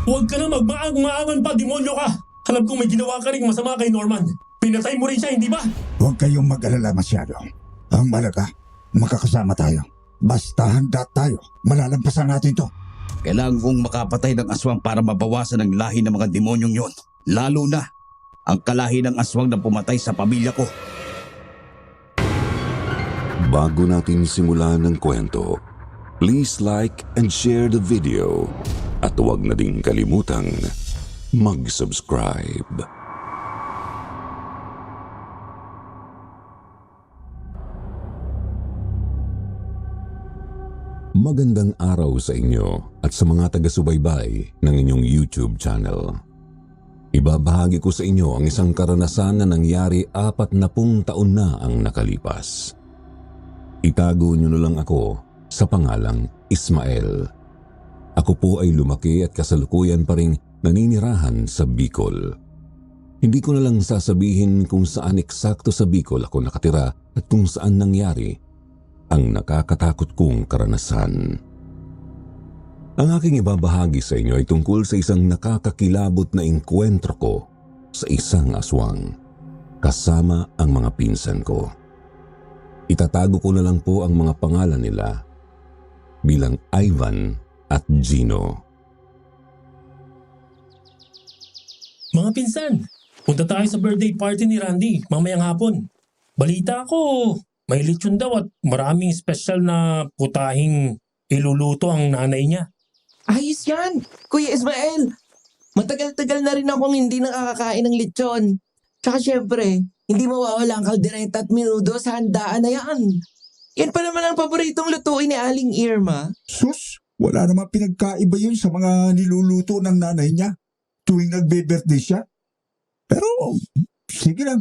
Huwag ka na magmaang-maangan pa, demonyo ka! Alam kong may ginawa ka rin masama kay Norman. Pinatay mo rin siya, hindi ba? Huwag kayong mag-alala masyado. Ang malaga, makakasama tayo. Basta handa tayo, malalampasan natin to. Kailangan kong makapatay ng aswang para mabawasan ang lahi ng mga demonyong yon. Lalo na ang kalahi ng aswang na pumatay sa pamilya ko. Bago natin simulan ng kwento, please like and share the video at huwag na ding kalimutang mag-subscribe. Magandang araw sa inyo at sa mga taga-subaybay ng inyong YouTube channel. Ibabahagi ko sa inyo ang isang karanasan na nangyari 40 taon na ang nakalipas. Itago niyo na lang ako sa pangalang Ismael. Ako po ay lumaki at kasalukuyan pa ring naninirahan sa Bicol. Hindi ko na lang sasabihin kung saan eksakto sa Bicol ako nakatira at kung saan nangyari ang nakakatakot kong karanasan. Ang aking ibabahagi sa inyo ay tungkol sa isang nakakakilabot na engkwentro ko sa isang aswang kasama ang mga pinsan ko. Itatago ko na lang po ang mga pangalan nila bilang Ivan at Gino. Mga pinsan, punta tayo sa birthday party ni Randy mamayang hapon. Balita ko, may lechon daw at maraming special na putahing iluluto ang nanay niya. Ayos yan, Kuya Ismael. Matagal-tagal na rin akong hindi nakakakain ng lechon. Tsaka syempre, hindi mawawala ang kaldereta at minudo sa handaan na yan. Yan pa naman ang paboritong lutuin ni Aling Irma. Sus, wala namang pinagkaiba yun sa mga niluluto ng nanay niya tuwing nagbe-birthday siya. Pero, sige lang.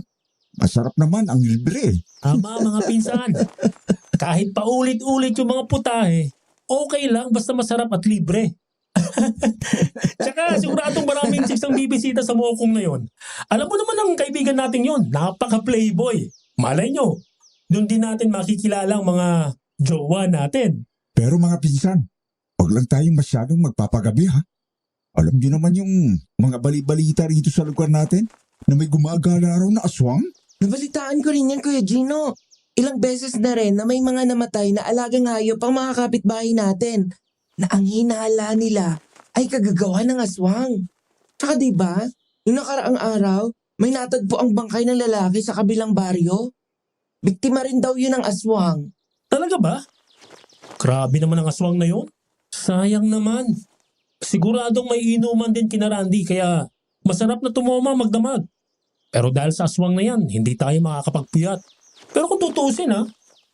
Masarap naman ang libre. Tama mga pinsan. Kahit paulit-ulit yung mga putahe, okay lang basta masarap at libre. Tsaka siguradong maraming chicks ang bibisita sa mokong na yon. Alam mo naman ang kaibigan natin yon, napaka-playboy. Malay nyo, doon din natin makikilala ang mga jowa natin. Pero mga pinsan, wag lang tayong masyadong magpapagabi ha. Alam niyo naman yung mga bali-balita rito sa lugar natin na may gumagala raw na aswang? Nabalitaan ko rin yan, Kuya Gino. Ilang beses na rin na may mga namatay na alagang hayop ang mga kapitbahay natin na ang hinala nila ay kagagawa ng aswang. Tsaka diba, yung nakaraang araw, may natagpo ang bangkay ng lalaki sa kabilang baryo. Biktima rin daw yun ng aswang. Talaga ba? Grabe naman ang aswang na yon. Sayang naman. Siguradong may inuman din kina Randy kaya masarap na tumoma magdamag. Pero dahil sa aswang na yan, hindi tayo makakapagpuyat. Pero kung tutuusin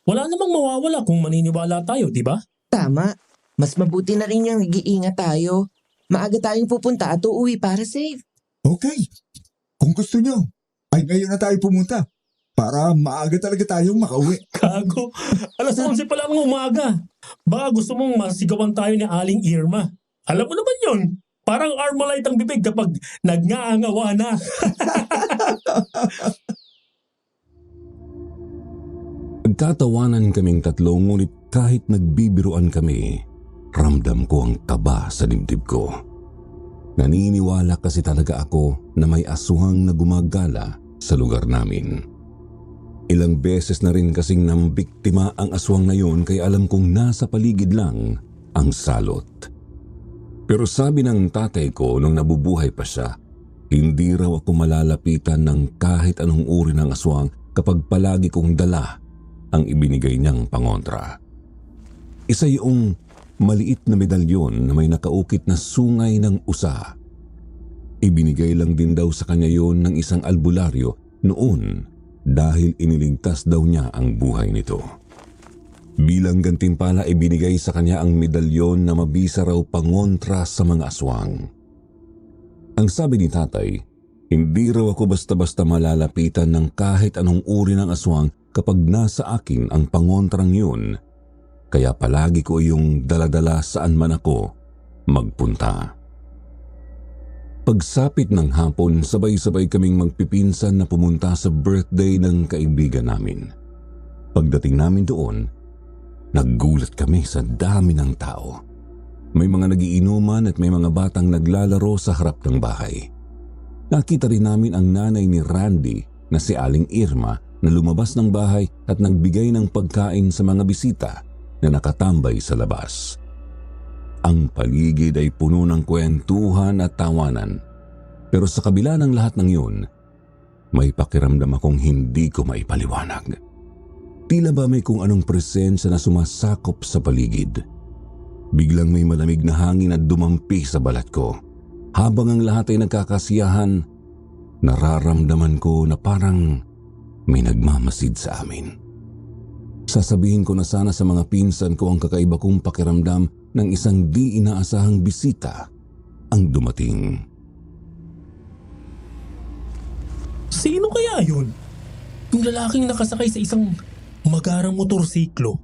wala namang mawawala kung maniniwala tayo, di ba? Tama. Mas mabuti na rin yung nag-iingat tayo. Maaga tayong pupunta at uuwi para safe. Okay. Kung gusto nyo, ay ngayon na tayo pumunta para maaga talaga tayong makauwi. Kago, alas 11 pa lang ng umaga. Baka gusto mong masigawan tayo ni Aling Irma. Alam mo naman yun. Parang Armalite ang bibig kapag nagngaangawa na. Nagtatawanan kaming tatlo ngunit kahit nagbibiruan kami, ramdam ko ang kaba sa dibdib ko. Naniniwala kasi talaga ako na may aswang na gumagala sa lugar namin. Ilang beses na rin kasing nambiktima ang aswang na yun kaya alam kong nasa paligid lang ang salot. Pero sabi ng tatay ko nung nabubuhay pa siya, hindi raw ako malalapitan ng kahit anong uri ng aswang kapag palagi kong dala ang ibinigay niyang pangontra. Isa yung maliit na medalyon na may nakaukit na sungay ng usa. Ibinigay lang din daw sa kanya yon ng isang albularyo noon dahil iniligtas daw niya ang buhay nito. Bilang gantimpala ibinigay sa kanya ang medalyon na mabisa raw pangontra sa mga aswang. Ang sabi ni tatay, hindi raw ako basta-basta malalapitan ng kahit anong uri ng aswang kapag nasa akin ang pangontrang yun, kaya palagi ko yung daladala saan man ako magpunta. Pagsapit ng hapon, sabay-sabay kaming magpipinsan na pumunta sa birthday ng kaibigan namin. Pagdating namin doon, naggulat kami sa dami ng tao. May mga nagiinuman at may mga batang naglalaro sa harap ng bahay. Nakita rin namin ang nanay ni Randy na si Aling Irma na lumabas ng bahay at nagbigay ng pagkain sa mga bisita na nakatambay sa labas. Ang paligid ay puno ng kwentuhan at tawanan. Pero sa kabila ng lahat ng yun, may pakiramdam akong hindi ko maipaliwanag. Tila ba may kung anong presensya na sumasakop sa paligid. Biglang may malamig na hangin at dumampi sa balat ko. Habang ang lahat ay nagkakasiyahan, nararamdaman ko na parang may nagmamasid sa amin. Sasabihin ko na sana sa mga pinsan ko ang kakaiba kong pakiramdam ng isang di inaasahang bisita ang dumating. Sino kaya yun? Yung lalaking nakasakay sa isang magarang motorsiklo.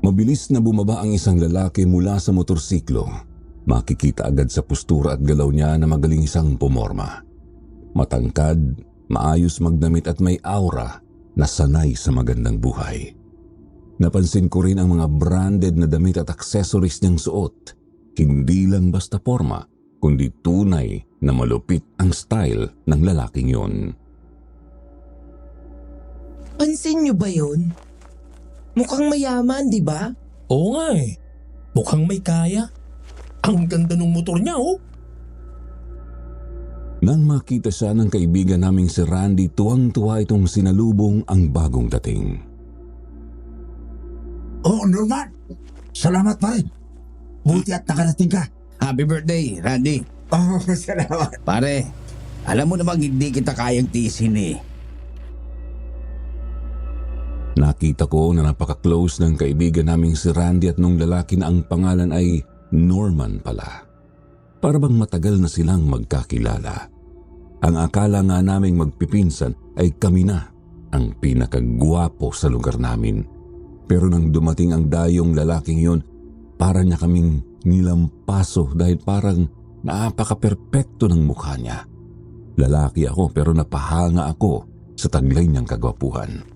Mabilis na bumaba ang isang lalaki mula sa motorsiklo. Makikita agad sa postura at galaw niya na magaling isang pumorma. Matangkad, maayos magdamit at may aura na sanay sa magandang buhay. Napansin ko rin ang mga branded na damit at accessories niyang suot. Hindi lang basta porma, kundi tunay na malupit ang style ng lalaking yon. Pansin niyo ba yun? Mukhang mayaman, di ba? Oo nga eh. Mukhang may kaya. Ang ganda ng motor niya oh. Nang makita siya ng kaibigan naming si Randy, tuwang-tuwa itong sinalubong ang bagong dating. Oh, Norman! Salamat pa rin. Buti at nakarating ka. Happy birthday, Randy. Oh, salamat. Pare, alam mo namang hindi kita kayang tiisin eh. Nakita ko na napaka-close ng kaibigan naming si Randy at nung lalaki na ang pangalan ay Norman pala. Para bang matagal na silang magkakilala. Ang akala nga naming magpipinsan ay kami na ang pinakagwapo sa lugar namin. Pero nang dumating ang dayong lalaking yon, para niya kaming nilampaso dahil parang napaka-perpekto ng mukha niya. Lalaki ako pero napahanga ako sa taglay niyang kagwapuhan.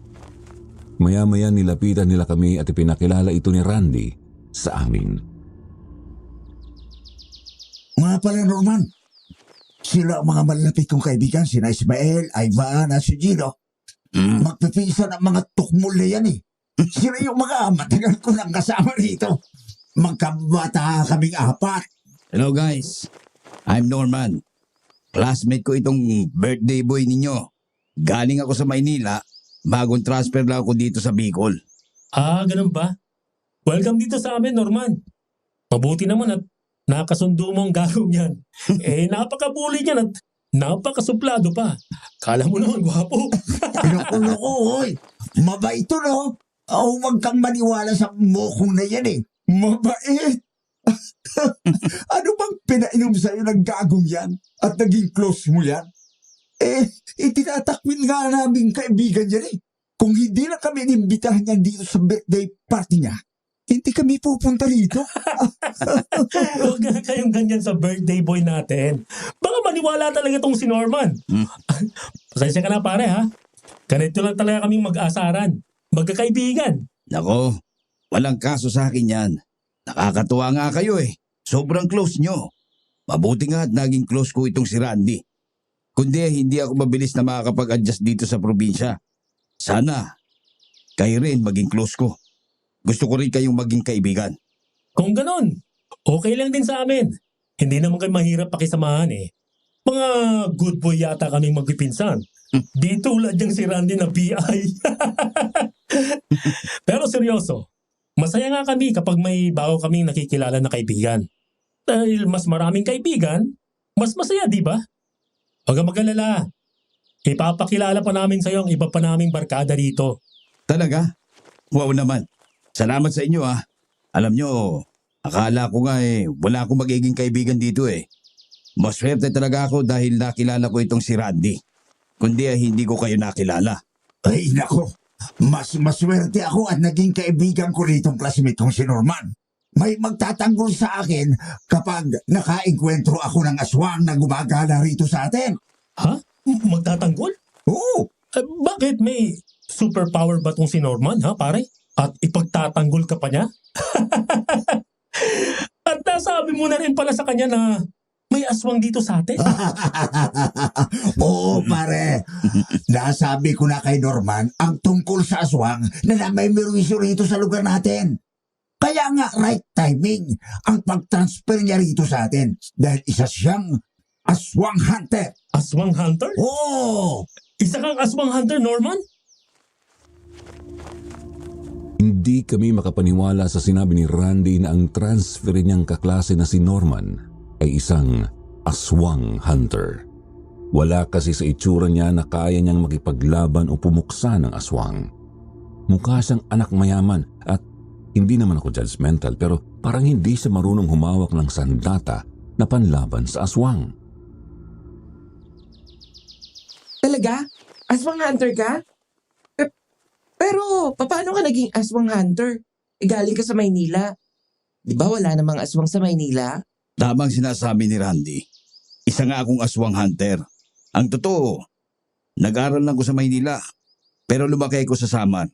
Maya-maya nilapitan nila kami at ipinakilala ito ni Randy sa amin. Nga pala, Norman. Sila ang mga malalapit kong kaibigan, sina Ismael, Ivan at si Gino. Magpipinsan ang mga tukmul na yan eh. Sila yung mga matagal ko lang kasama rito. Magkabata kaming apat. Hello guys, I'm Norman. Classmate ko itong birthday boy ninyo. Galing ako sa Maynila, bagong transfer lang ako dito sa Bicol. Ah, ganun ba? Welcome dito sa amin, Norman. Mabuti naman at nakasundo mo ang gagawin yan. Napakabuli niyan at napakasuplado pa. Kala mo naman, gwapo. Naku, oy. Mabait to, no? Oh, huwag kang maniwala sa mokong na yan eh. Mabait. Ano bang pinainom sa'yo ng gagong yan? At naging close mo yan? Itinatakwil nga namin kaibigan yan eh. Kung hindi na kami inimbitahan niyan dito sa birthday party niya, hindi kami pupunta rito. Huwag na kayong ganyan sa birthday boy natin. Baka maniwala talaga tong si Norman. Pasensya ka na pare ha. Ganito lang talaga kaming mag-asaran. Magkakaibigan. Nako, walang kaso sa akin yan. Nakakatuwa nga kayo eh. Sobrang close nyo. Mabuti nga at naging close ko itong si Randy. Kundi hindi ako mabilis na makakapag-adjust dito sa probinsya. Sana, kayo rin maging close ko. Gusto ko rin kayong maging kaibigan. Kung ganon, okay lang din sa amin. Hindi naman kayo mahirap pakisamahan eh. Mga good boy yata kaming magpipinsan. Di tulad yung si Randy na PI. Pero seryoso, masaya nga kami kapag may bago kaming nakikilala na kaibigan. Dahil mas maraming kaibigan, mas masaya, di ba? Huwag kang mag-alala. Ipapakilala pa namin sa iyo ang iba pa naming barkada rito. Talaga? Wow naman. Salamat sa inyo ah. Alam nyo, akala ko nga wala akong magiging kaibigan dito eh. Maswerte talaga ako dahil nakilala ko itong si Randy. Kundi hindi ko kayo nakilala. Ay, nako. Mas maswerte ako at naging kaibigan ko rito ang classmate kong si Norman. May magtatanggol sa akin kapag nakaengkwentro ako ng aswang na gumagala rito sa atin. Ha? Magtatanggol? Oo. Bakit may superpower ba tong si Norman ha pare? At ipagtatanggol ka pa niya? At nasabi mo na rin pala sa kanya na may aswang dito sa atin? Oo, pare. Nasabi ko na kay Norman ang tungkol sa aswang na may merwisyo rito sa lugar natin. Kaya nga right timing ang pag-transfer niya rito sa atin dahil isa siyang aswang hunter. Aswang hunter? Oo! Isa kang aswang hunter, Norman? Hindi kami makapaniwala sa sinabi ni Randy na ang transfer niyang kaklase na si Norman ay isang aswang hunter. Wala kasi sa itsura niya na kaya niyang makipaglaban o pumuksa ng aswang. Mukha siyang anak mayaman at hindi naman ako judgmental pero parang hindi siya marunong humawak ng sandata na panlaban sa aswang. Talaga? Aswang hunter ka? Pero, paano ka naging aswang hunter? Galing ka sa Maynila. Di ba wala namang aswang sa Maynila? Tamang sinasabi ni Randy. Isa nga akong aswang hunter. Ang totoo, nag-aral lang ko sa Maynila, pero lumaki ko sa Samar.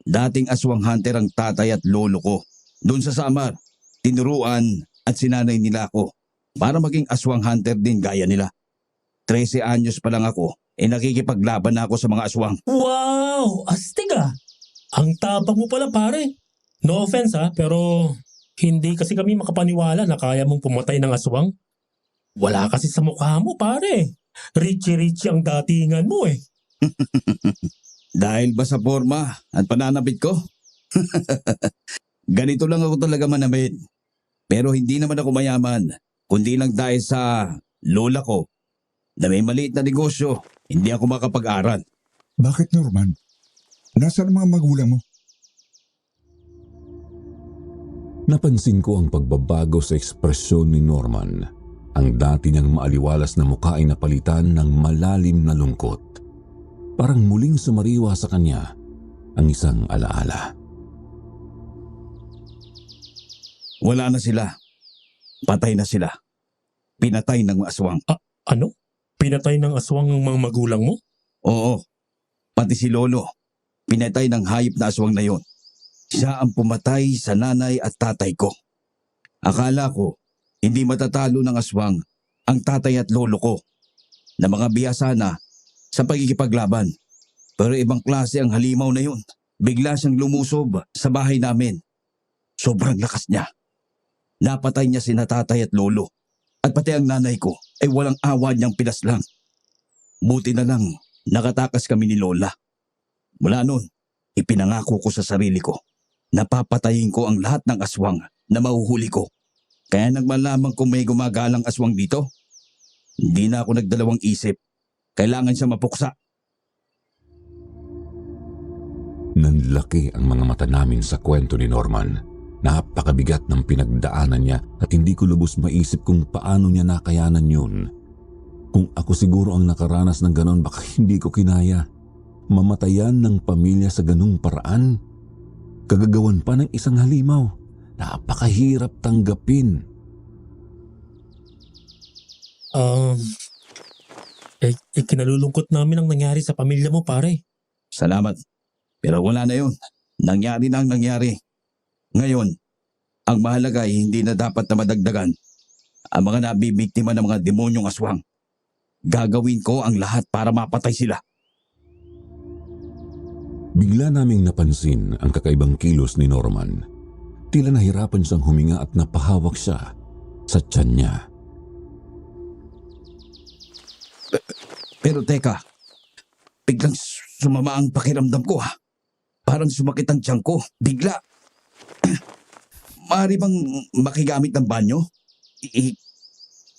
Dating aswang hunter ang tatay at lolo ko. Doon sa Samar, tinuruan at sinanay nila ako para maging aswang hunter din gaya nila. 13 anyos pa lang ako, nakikipaglaban na ako sa mga aswang. Wow! Astig ah! Ang tapang mo pala pare. No offense pero hindi kasi kami makapaniwala na kaya mong pumatay ng aswang. Wala kasi sa mukha mo pare. Richie-richie ang datingan mo eh. Dahil ba sa forma at pananabit ko? Ganito lang ako talaga manamit. Pero hindi naman ako mayaman, kundi lang dahil sa lola ko na may maliit na negosyo, hindi ako makapag-aral. Bakit, Norman? Nasaan ang mga magulang mo? Napansin ko ang pagbabago sa ekspresyon ni Norman. Ang dati niyang maaliwalas na mukha ay napalitan ng malalim na lungkot. Parang muling sumariwa sa kanya ang isang alaala. Wala na sila. Patay na sila. Pinatay ng aswang. Ano? Pinatay ng aswang ang mga magulang mo? Oo, pati si lolo. Pinatay ng hayop na aswang na yon. Siya ang pumatay sa nanay at tatay ko. Akala ko, hindi matatalo ng aswang ang tatay at lolo ko na mga biyasa na sa pagkikipaglaban. Pero ibang klase ang halimaw na yun. Bigla siyang lumusob sa bahay namin. Sobrang lakas niya. Napatay niya sina tatay at lolo. At pati ang nanay ko ay walang awa niyang pinaslang. Buti na lang nakatakas kami ni Lola. Mula noon, ipinangako ko sa sarili ko na papatayin ko ang lahat ng aswang na mahuhuli ko. Kaya nang malaman kung may gumagalang aswang dito, hindi na ako nagdalawang isip. Kailangan siya mapuksa. Nanlaki ang mga mata namin sa kwento ni Norman. Napakabigat ng pinagdaanan niya at hindi ko lubos maisip kung paano niya nakayanan yun. Kung ako siguro ang nakaranas ng ganon, baka hindi ko kinaya. Mamatayan ng pamilya sa ganung paraan. Kagagawan pa ng isang halimaw. Napakahirap tanggapin. Kinalulungkot namin ang nangyari sa pamilya mo pare. Salamat. Pero wala na yun. Nangyari na ang nangyari. Ngayon, ang mahalaga ay hindi na dapat na madagdagan ang mga nabibiktima ng mga demonyong aswang. Gagawin ko ang lahat para mapatay sila. Bigla naming napansin ang kakaibang kilos ni Norman. Tila nahirapan siyang huminga at napahawak siya sa tiyan niya. Pero teka, biglang sumama ang pakiramdam ko ha. Parang sumakit ang tiyan ko, bigla. Maaari bang makigamit ng banyo?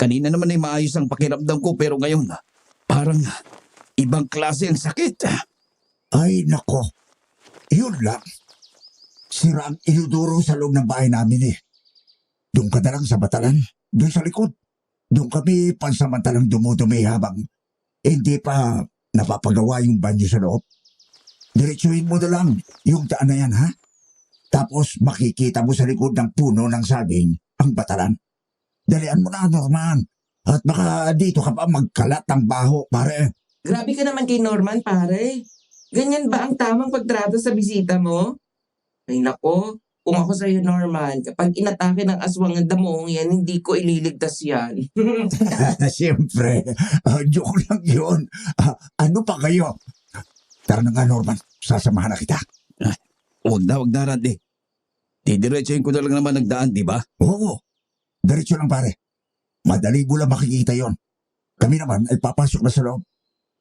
Kanina naman ay maayos ang pakiramdam ko pero ngayon parang ibang klase ang sakit. Ay, nako. Yun lang. Sira ang inuduro sa loob ng bahay namin eh. Doon ka na lang sa batalan. Doon sa likod. Doon kami pansamantalang dumudumi habang hindi pa napapagawa yung banyo sa loob. Diretsuhin mo na lang yung daan na yan, ha? Tapos makikita mo sa likod ng puno ng saging ang batalan. Dalian mo na, Norman. At baka dito ka pa magkalat ng baho, pare. Grabe ka naman kay Norman, pare. Ganyan ba ang tamang pagtrato sa bisita mo? Ay nako, kung ako sa'yo, Norman, kapag inatake ng aswang ang damuong yan, hindi ko ililigtas yan. Siyempre, joke lang yun. Ano pa kayo? Tara na nga, Norman. Sasamahan na kita. Huwag na, Randy. Didiretsuhin ko na lang naman nagdaan, di ba? Oo, diretso lang pare. Madali mo lang makikita yon. Kami naman ay papasok na sa loob.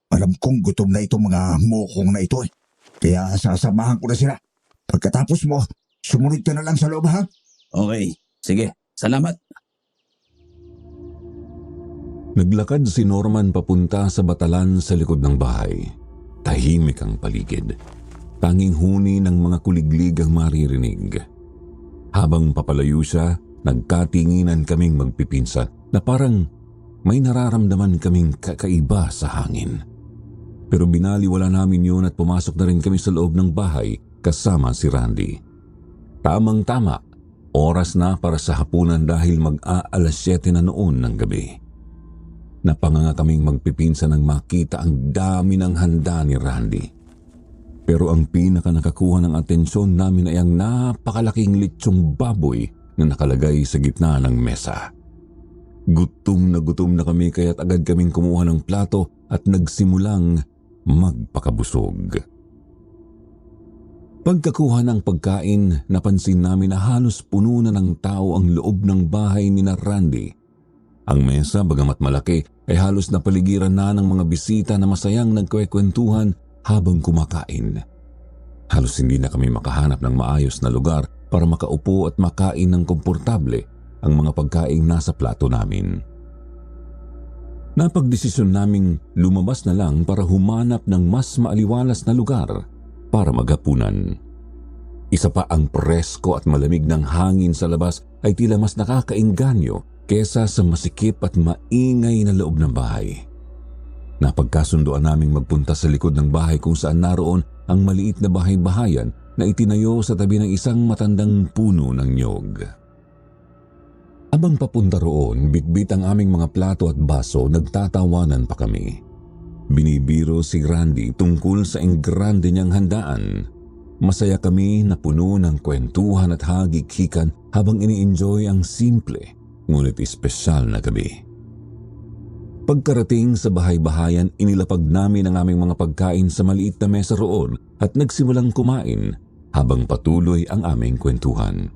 Alam kong gutom na itong mga mokong na ito eh. Kaya sasamahan ko na sila. Pagkatapos mo, sumunod ka na lang sa loob ha? Okay, sige. Salamat. Naglakad si Norman papunta sa batalan sa likod ng bahay. Tahimik ang paligid. Tanging huni ng mga kuliglig ang maririnig. Habang papalayo siya, nagkatinginan kaming magpipinsa na parang may nararamdaman kaming kakaiba sa hangin. Pero binaliwala namin yun at pumasok na rin kami sa loob ng bahay kasama si Randy. Tamang-tama, oras na para sa hapunan dahil mag-aalas 7 na noon ng gabi. Napanganga kaming magpipinsa nang makita ang dami ng handa ni Randy. Pero ang pinaka nakakuha ng atensyon namin ay ang napakalaking litsong baboy na nakalagay sa gitna ng mesa. Gutom na kami kaya't agad kaming kumuha ng plato at nagsimulang magpakabusog. Pagkakuha ng pagkain, napansin namin na halos puno na ng tao ang loob ng bahay ni na Randy. Ang mesa, bagamat malaki, ay halos napaligiran na ng mga bisita na masayang nagkwekwentuhan habang kumakain. Halos hindi na kami makahanap ng maayos na lugar para makaupo at makain ng komportable ang mga pagkaing nasa plato namin. Napagdesisyon naming lumabas na lang para humanap ng mas maaliwalas na lugar para maghapunan. Isa pa ang presko at malamig ng hangin sa labas ay tila mas nakakainganyo kesa sa masikip at maingay na loob ng bahay. Napagkasunduan naming magpunta sa likod ng bahay kung saan naroon ang maliit na bahay-bahayan na itinayo sa tabi ng isang matandang puno ng nyog. Abang papunta roon, bitbit ang aming mga plato at baso, nagtatawanan pa kami. Binibiro si Randy tungkol sa enggrande niyang handaan. Masaya kami na puno ng kwentuhan at hagik-hikan habang ini-enjoy ang simple ngunit espesyal na gabi. Pagkarating sa bahay-bahayan, inilapag namin ang aming mga pagkain sa maliit na mesa roon at nagsimulang kumain habang patuloy ang aming kwentuhan.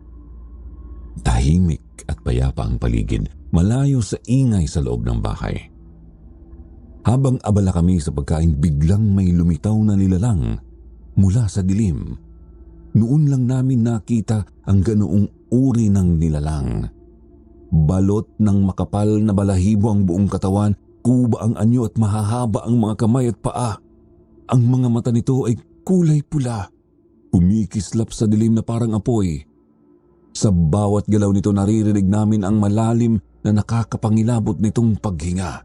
Tahimik at payapa ang paligid, malayo sa ingay sa loob ng bahay. Habang abala kami sa pagkain, biglang may lumitaw na nilalang mula sa dilim. Noon lang namin nakita ang ganoong uri ng nilalang. Balot ng makapal na balahibo ang buong katawan, kuba ang anyo at mahahaba ang mga kamay at paa. Ang mga mata nito ay kulay pula, kumikislap sa dilim na parang apoy. Sa bawat galaw nito naririnig namin ang malalim na nakakapangilabot nitong paghinga.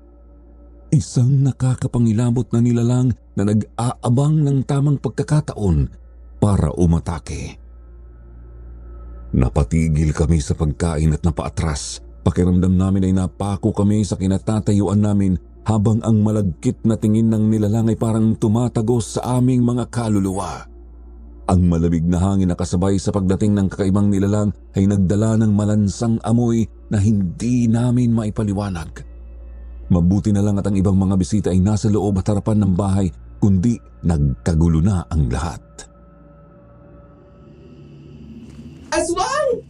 Isang nakakapangilabot na nilalang na nag-aabang ng tamang pagkakataon para umatake. Napatigil kami sa pagkain at napaatras. Pakiramdam namin ay napako kami sa kinatatayuan namin habang ang malagkit na tingin ng nilalang ay parang tumatagos sa aming mga kaluluwa. Ang malamig na hangin na kasabay sa pagdating ng kakaibang nilalang ay nagdala ng malansang amoy na hindi namin maipaliwanag. Mabuti na lang at ang ibang mga bisita ay nasa loob at harapan ng bahay, kundi nagkagulo na ang lahat. Aswang!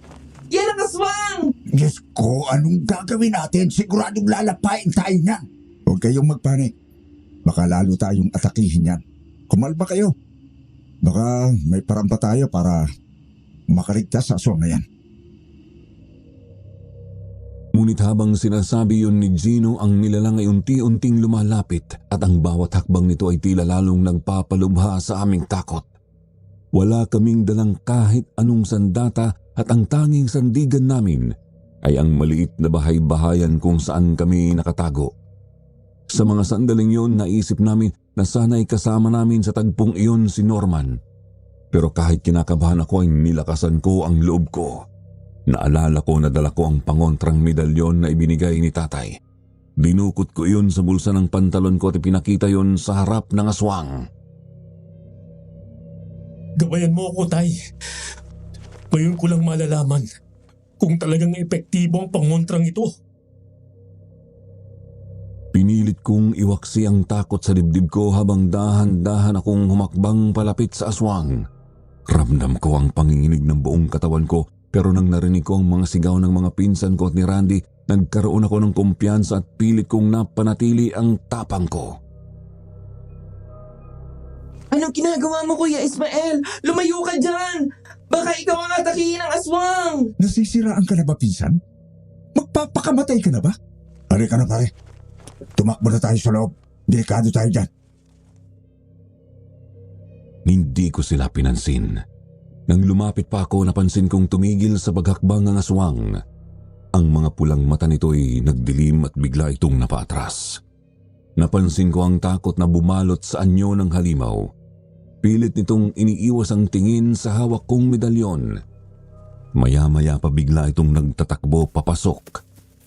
Yan ang aswang! Diyos ko, anong gagawin natin? Siguradong lalapain tayo niyan. Huwag kayong magpanik. Baka lalo tayong atakihin yan. Kumalma kayo. Baka may parang pa tayo para makaligtas sa aswang na yan. Ngunit habang sinasabi yun ni Gino, ang nilalang ay unti-unting lumalapit at ang bawat hakbang nito ay tila lalong nagpapalubha sa aming takot. Wala kaming dalang kahit anong sandata at ang tanging sandigan namin ay ang maliit na bahay-bahayan kung saan kami nakatago. Sa mga sandaling yun, naisip namin na sana'y kasama namin sa tagpong iyon si Norman. Pero kahit kinakabahan ako ay nilakasan ko ang loob ko. Naalala ko na dala ko ang pangontrang medalyon na ibinigay ni tatay. Dinukot ko iyon sa bulsa ng pantalon ko at ipinakita yun sa harap ng aswang. Gabayan mo ako, tay. Ngayon ko lang malalaman kung talagang epektibo ang pangontrang ito. Pinilit kong iwaksi ang takot sa dibdib ko habang dahan-dahan akong humakbang palapit sa aswang. Ramdam ko ang panginginig ng buong katawan ko, pero nang narinig ko ang mga sigaw ng mga pinsan ko at ni Randy, nagkaroon ako ng kumpiyansa at pilit kong napanatili ang tapang ko. Anong ginagawa mo, Kuya Ismael? Lumayo ka dyan! Baka ikaw ang atakihin ng aswang! Nasisiraan ka na ba, pinsan? Magpapakamatay ka na ba? Pare ka na, pare. Tumakbo na tayo sa loob. Delikado tayo dyan. Hindi ko sila pinansin. Nang lumapit pa ako, napansin kong tumigil sa paghakbang ang aswang. Ang mga pulang mata nito'y nagdilim at bigla itong napaatras. Napansin ko ang takot na bumalot sa anyo ng halimaw. Pilit nitong iniiwas ang tingin sa hawak kong medalyon. Maya-maya pa bigla itong nagtatakbo papasok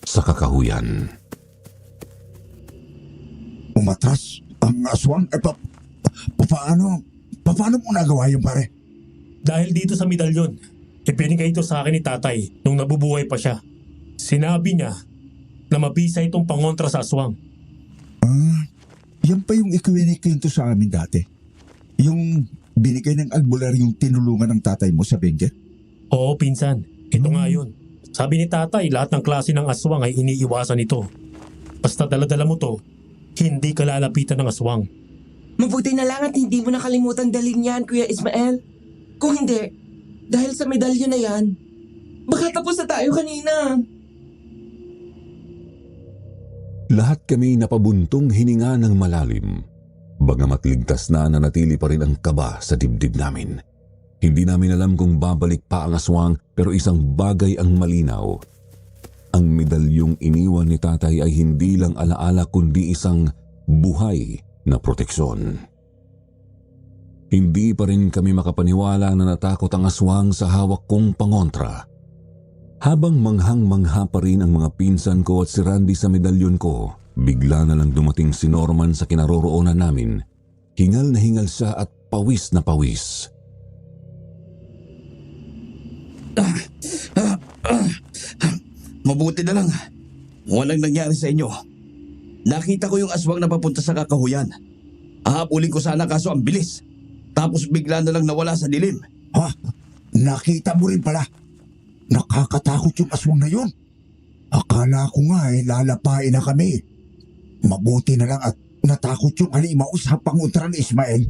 sa kakahuyan. Umatras ang aswang. Paano mo nagawa yun, pare? Dahil dito sa medalyon, ipinigay ito sa akin ni tatay nung nabubuhay pa siya. Sinabi niya na mabisa itong pangontra sa aswang. Yan pa yung ikwento sa amin dati. Yung binigay ng albularyong tinulungan ng tatay mo sa Benguet. Oo, pinsan. Ito nga yun. Sabi ni tatay, lahat ng klase ng aswang ay iniiwasan ito. Basta dala-dala mo to, hindi ka lalapitan ng aswang. Mabuti na lang at hindi mo nakalimutan dalhin yan, Kuya Ismael. Kung hindi, dahil sa medalyon na yan, baka tapos na tayo kanina. Lahat kami napabuntong hininga ng malalim. Bagamat ligtas na, nanatili pa rin ang kaba sa dibdib namin. Hindi namin alam kung babalik pa ang aswang, pero isang bagay ang malinaw. Ang medalyong iniwan ni tatay ay hindi lang alaala kundi isang buhay na proteksyon. Hindi pa rin kami makapaniwala na natakot ang aswang sa hawak kong pangontra. Habang manghang-mangha pa rin ang mga pinsan ko at si Randy sa medalyon ko, bigla na lang dumating si Norman sa kinaroroonan namin. Hingal na hingal siya at pawis na pawis. Mabuti na lang. Walang nangyari sa inyo. Nakita ko yung aswang na papunta sa kakahuyan. Ahabulin ko sana kaso ang bilis. Tapos bigla na lang nawala sa dilim. Ha? Nakita mo rin pala. Nakakatakot yung aswang na yun. Akala ko nga lalapain na kami. Mabuti na lang at natakot yung halimaw sa pangontra ni Ismael.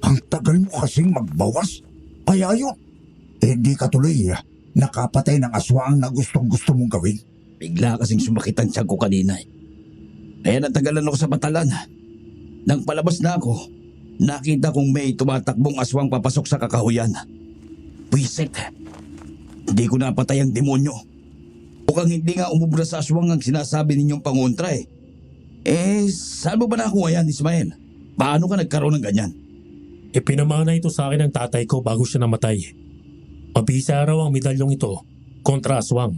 Ang tagal mo kasing magbawas. Kaya yun. Hindi ka tuloy nakapatay ng aswang na gustong-gusto mong gawin. Bigla kasing sumakit ang tiyan ko kanina. Kaya natagalan ako sa batalan. Nang palabas na ako, nakita kong may tumatakbong aswang papasok sa kakahuyan. Pwisit. Hindi ko napatay ang demonyo. Mukhang hindi nga umubra sa aswang ang sinasabi ninyong pangontra eh. Saan mo ba nakuha yan, Ismael? Paano ka nagkaroon ng ganyan? Ipinamana ito sa akin ng tatay ko bago siya namatay. Mabisa raw ang medalyong ito kontra aswang.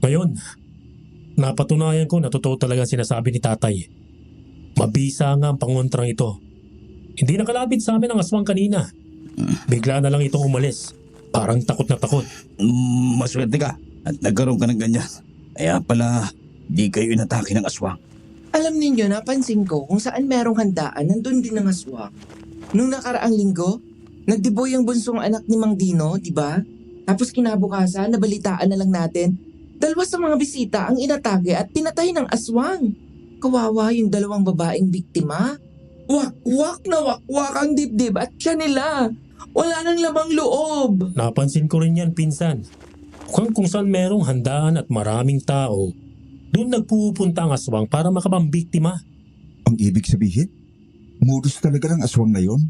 Ngayon, napatunayan ko na totoo talaga sinasabi ni tatay. Mabisa nga ang pangontrang ito. Hindi nakalapit sa amin ang aswang kanina. Bigla na lang itong umalis. Parang takot na takot. Maswerte ka at nagkaroon ka ng ganyan. Kaya pala, di kayo inatake ng aswang. Alam ninyo, napansin ko kung saan merong handaan, nandun din ang aswang. Nung nakaraang linggo, nagdiboy ang bunsong anak ni Mang Dino, di ba? Tapos kinabukasan, nabalitaan na lang natin, dalawa sa mga bisita ang inatake at pinatay ng aswang. Kawawa yung dalawang babaeng biktima. Wakwak na wakwak ang dibdib at siya nila. Wala nang lamang loob. Napansin ko rin yan, pinsan. Kung saan merong handaan at maraming tao, doon nagpupunta ang aswang para makapambiktima. Ang ibig sabihin, modus talaga ng aswang na yon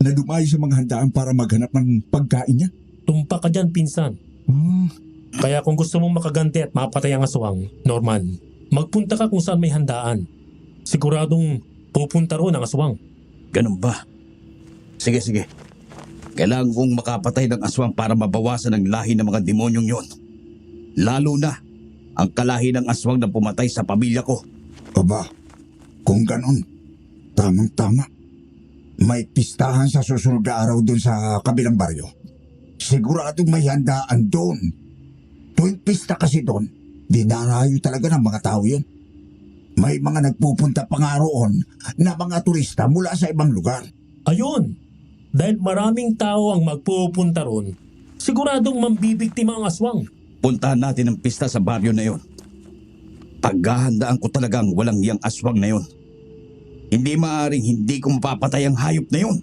na dumayo sa mga handaan para maghanap ng pagkain niya. Tumpa ka dyan, pinsan. Kaya kung gusto mong makaganti at mapatay ang aswang, Norman, magpunta ka kung saan may handaan. Siguradong pupunta roon ang aswang. Ganun ba? Sige. Kailangan kong makapatay ng aswang para mabawasan ang lahi ng mga demonyong yon. Lalo na ang kalahi ng aswang na pumatay sa pamilya ko. Aba, kung ganon, tamang-tama. May pistahan sa susunod na araw dun sa kabilang baryo. Siguradong may handaan doon. Tuwing pista kasi doon, dinarayo talaga ng mga tao yun. May mga nagpupunta pa nga roon na mga turista mula sa ibang lugar. Ayun, dahil maraming tao ang magpupunta ron, siguradong mambibiktima ang aswang. Puntahan natin ang pista sa baryo na yon. Paghahandaan ko talagang walang yang aswang na yon. Hindi maaaring hindi ko mapapatay ang hayop na yon.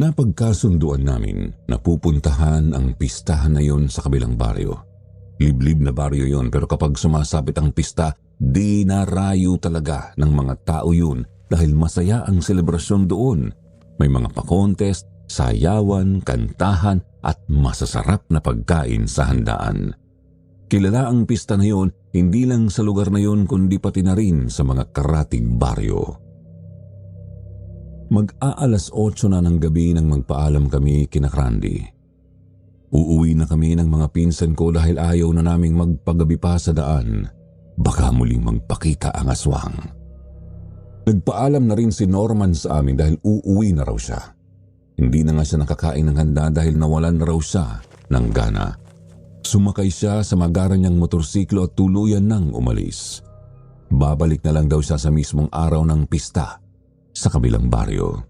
Napagkasunduan namin na pupuntahan ang pistahan na yon sa kabilang baryo. Liblib na baryo yon, pero kapag sumasapit ang pista, dinarayo talaga ng mga tao yun dahil masaya ang selebrasyon doon. May mga pa-contest, sayawan, kantahan at masasarap na pagkain sa handaan. Kilala ang pista na yon hindi lang sa lugar na yon kundi pati na rin sa mga karatig baryo. Mag-aalas 8 na ng gabi nang magpaalam kami kina Randy. Uuwi na kami ng mga pinsan ko dahil ayaw na naming magpagabi pa sa daan. Baka muling magpakita ang aswang. Nagpaalam na rin si Norman sa amin dahil uuwi na raw siya. Hindi na nga siya nakakain ng handa dahil nawalan na raw siya ng gana. Sumakay siya sa magara niyang motorsiklo at tuluyan nang umalis. Babalik na lang daw siya sa mismong araw ng pista sa kabilang baryo.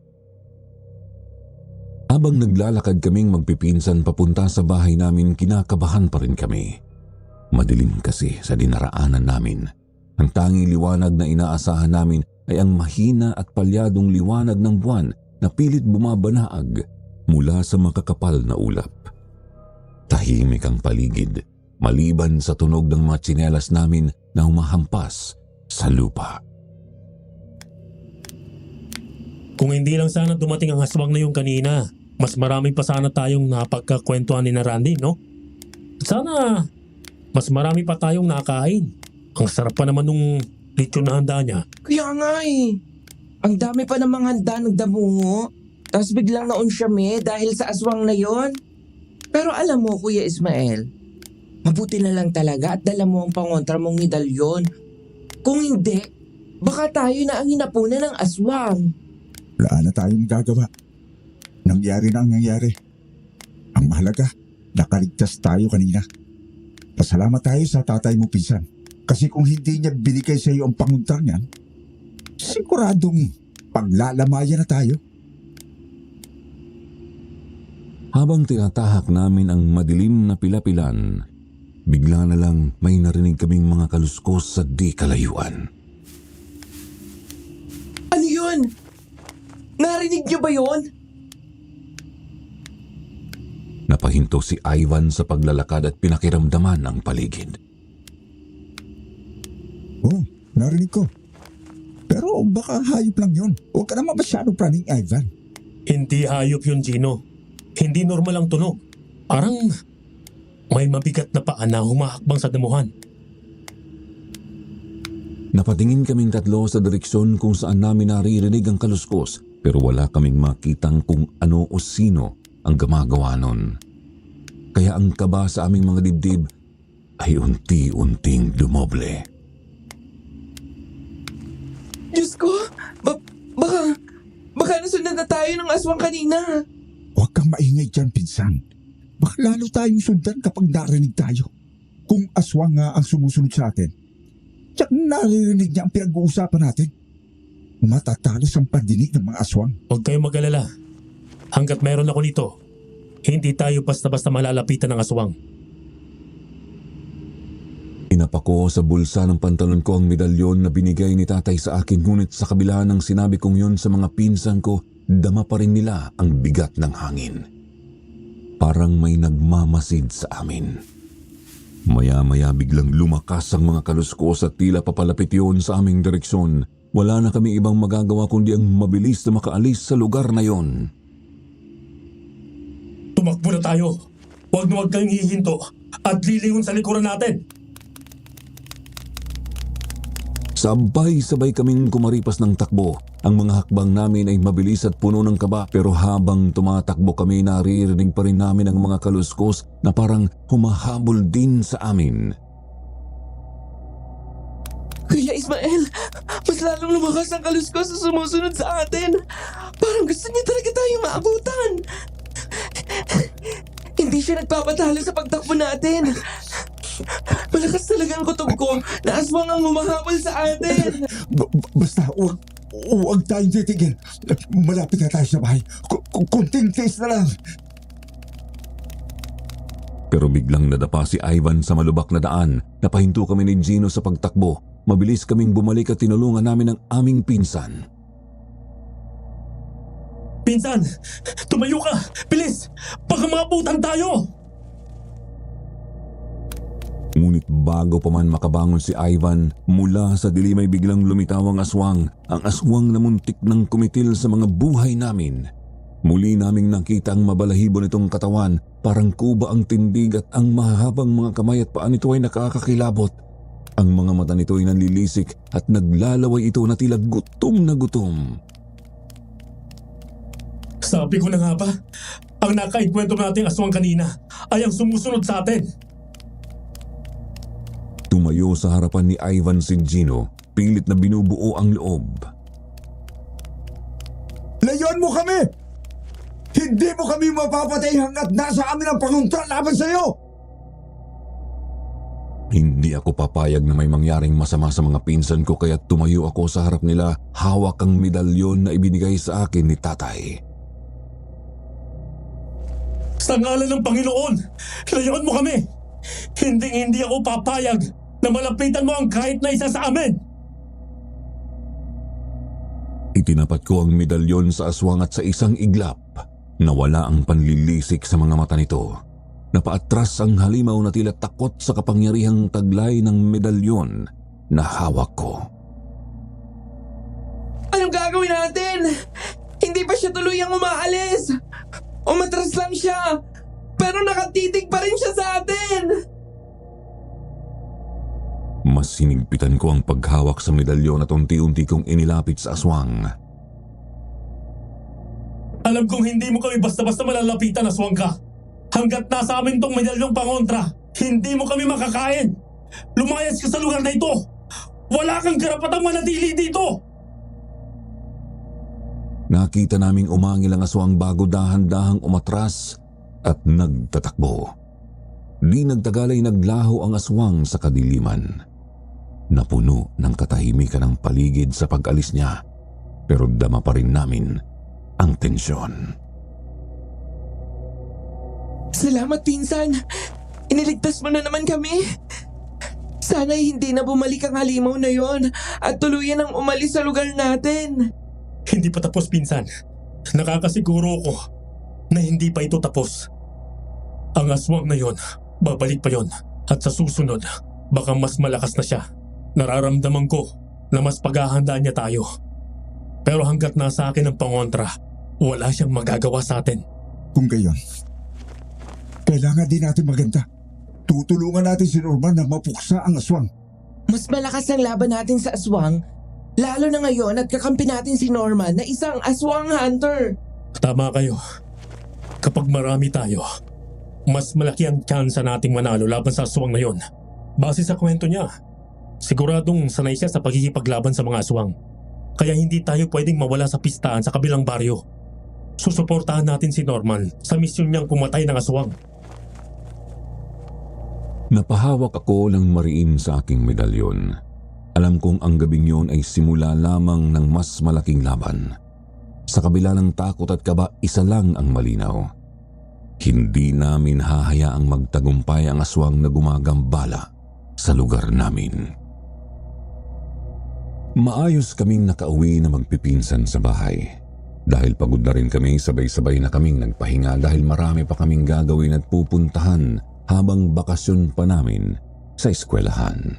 Habang naglalakad kaming magpipinsan papunta sa bahay namin, kinakabahan pa rin kami. Madilim kasi sa dinaraanan namin. Ang tanging liwanag na inaasahan namin ay ang mahina at palyadong liwanag ng buwan na pilit bumabanaag mula sa makakapal na ulap. Tahimik ang paligid, maliban sa tunog ng mga tsinelas namin na humahampas sa lupa. Kung hindi lang sana dumating ang aswang na yung kanina, mas marami pa sana tayong napagkakwentuhan ni na Randy, no? Sana mas marami pa tayong nakain. Ang sarap pa naman nung lechon na handa niya. Kaya nga eh. Ang dami pa namang handa ng damungo. Tapos biglang naon siya dahil sa aswang na yon. Pero alam mo, Kuya Ismael, mabuti na lang talaga at dala mo ang pangontra mong medalyon. Kung hindi, baka tayo na ang hinapunan ng aswang. Wala na tayong gagawa. Nangyari na ang nangyari. Ang mahalaga, nakaligtas tayo kanina. Pasalamat tayo sa tatay mo, pinsan. Kasi kung hindi niya binigay sa iyo ang panguntang niyan, siguradong paglalamayan na tayo. Habang tinatahak namin ang madilim na pilapilan, bigla na lang may narinig kaming mga kaluskos sa di kalayuan. Ano yun? Narinig niyo ba yun? Napahinto si Ivan sa paglalakad at pinakiramdaman ang paligid. Oh, narinig ko. Pero baka hayop lang yun. Huwag ka naman masyadong praning, Ivan. Hindi hayop yun, Gino. Hindi normal ang tunog. Parang may mabigat na paa na humahakbang sa damuhan. Napatingin kaming tatlo sa direksyon kung saan namin naririnig ang kaluskos, pero wala kaming makitang kung ano o sino ang gumagawa nun. Kaya ang kaba sa aming mga dibdib ay unti-unting dumoble. Diyos ko, baka nasundan na tayo ng aswang kanina. Huwag kang maingay dyan, pinsan. Baka lalo tayong sundan kapag narinig tayo. Kung aswang nga ang sumusunod sa atin, tsak naririnig niya ang pinag-uusapan natin. Matatalas ang pandinig ng mga aswang. Huwag kayong mag-alala. Hanggat meron ako nito, hindi tayo basta-basta malalapitan ng aswang. Inapako sa bulsa ng pantalon ko ang medalyon na binigay ni tatay sa akin, ngunit sa kabila ng sinabi kong yun sa mga pinsan ko, dama pa rin nila ang bigat ng hangin. Parang may nagmamasid sa amin. Maya-maya biglang lumakas ang mga kaluskos at tila papalapit yun sa aming direksyon. Wala na kami ibang magagawa kundi ang mabilis na makaalis sa lugar na yon. Tumakbo na tayo. Huwag na huwag kayong hihinto at lilingon sa likuran natin. Sabay-sabay kaming kumaripas ng takbo. Ang mga hakbang namin ay mabilis at puno ng kaba, pero habang tumatakbo kami naririnig pa rin namin ang mga kaluskos na parang humahabol din sa amin. Kuya Ismael, mas lalong lumakas ang kaluskos sa sumusunod sa atin. Parang gusto niya talaga tayong maabutan. Hindi siya nagpapatalo sa pagtakbo natin. Malakas talaga ang kutob ko na aswang ang humahabol sa atin. Basta huwag tayong titigil. Malapit na tayo sa bahay. Kunting taste na lang. Pero biglang nadapa si Ivan sa malubak na daan. Napahinto kami ni Gino sa pagtakbo. Mabilis kaming bumalik at tinulungan namin ang aming pinsan. Pinsan! Tumayo ka! Bilis! Baka maabutan tayo! Ngunit bago pa man makabangon si Ivan, mula sa dilim ay biglang lumitaw ang aswang. Ang aswang na muntik ng kumitil sa mga buhay namin. Muli naming nakita ang mabalahibo nitong katawan, parang kuba ang tindig at ang mahahabang mga kamay at paa nito ay nakakakilabot. Ang mga mata nito ay nanlilisik at naglalaway ito na tila gutom na gutom. Sabi ko na nga ba, ang nakaikwento nating aswang kanina ay ang sumusunod sa atin. Tumayo sa harapan ni Ivan si Gino, pilit na binubuo ang loob. Layuan mo kami! Hindi mo kami mapapatay hanggat nasa amin ang panguntra laban sa'yo! Hindi ako papayag na may mangyaring masama sa mga pinsan ko kaya tumayo ako sa harap nila, hawak ang medalyon na ibinigay sa akin ni tatay. Sa ngalan ng Panginoon, layuan mo kami! Hindi ako papayag na malapitan mo ang kahit na isa sa amin! Itinapat ko ang medalyon sa aswang at sa isang iglap, nawala ang panlilisik sa mga mata nito. Napaatras ang halimaw na tila takot sa kapangyarihang taglay ng medalyon na hawak ko. Anong gagawin natin? Hindi pa siya tuluyang umaalis. Umatras lang siya. Pero nakatitig pa rin siya sa atin. Mas sinigpitan ko ang paghawak sa medalyon at unti-unti kong inilapit sa aswang. Alam kong hindi mo kami basta-basta malalapitan, aswang ka. Hanggat nasa amin tong medalyong pangontra, hindi mo kami makakain. Lumayas ka sa lugar na ito. Wala kang karapatang manatili dito. Nakita naming umangil ang aswang bago dahan-dahang umatras at nagtatakbo. Di nagtagal ay naglaho ang aswang sa kadiliman. Napuno ng katahimikan ang paligid sa pag-alis niya, pero dama pa rin namin ang tensyon. Salamat, pinsan. Iniligtas mo na naman kami. Sana'y hindi na bumalik ang halimaw na yon at tuluyan ang umalis sa lugar natin. Hindi pa tapos, pinsan. Nakakasiguro ko na hindi pa ito tapos. Ang aswang na yon, babalik pa yon. At sa susunod, baka mas malakas na siya. Nararamdaman ko na mas paghahanda niya tayo. Pero hanggat nasa akin ang pangontra, wala siyang magagawa sa atin. Kung gayon, kailangan din natin maganda. Tutulungan natin si Norman na mapuksa ang aswang. Mas malakas ang laban natin sa aswang, lalo na ngayon at kakampi natin si Norman na isang aswang hunter. Tama kayo. Kapag marami tayo, mas malaki ang tsansa nating manalo laban sa aswang na yon. Base sa kwento niya, siguradong sanay siya sa pagkikipaglaban sa mga aswang. Kaya hindi tayo pwedeng mawala sa pistahan sa kabilang baryo. Susuportahan natin si Norman sa misyon niyang pumatay ng aswang. Napahawak ako ng mariin sa aking medalyon. Alam kong ang gabing yun ay simula lamang ng mas malaking laban. Sa kabila ng takot at kaba, isa lang ang malinaw. Hindi namin hahayaang magtagumpay ang aswang na gumagambala sa lugar namin. Maayos kaming nakauwi na magpipinsan sa bahay. Dahil pagod na rin kami, sabay-sabay na kaming nagpahinga dahil marami pa kaming gagawin at pupuntahan habang bakasyon pa namin sa eskwelahan.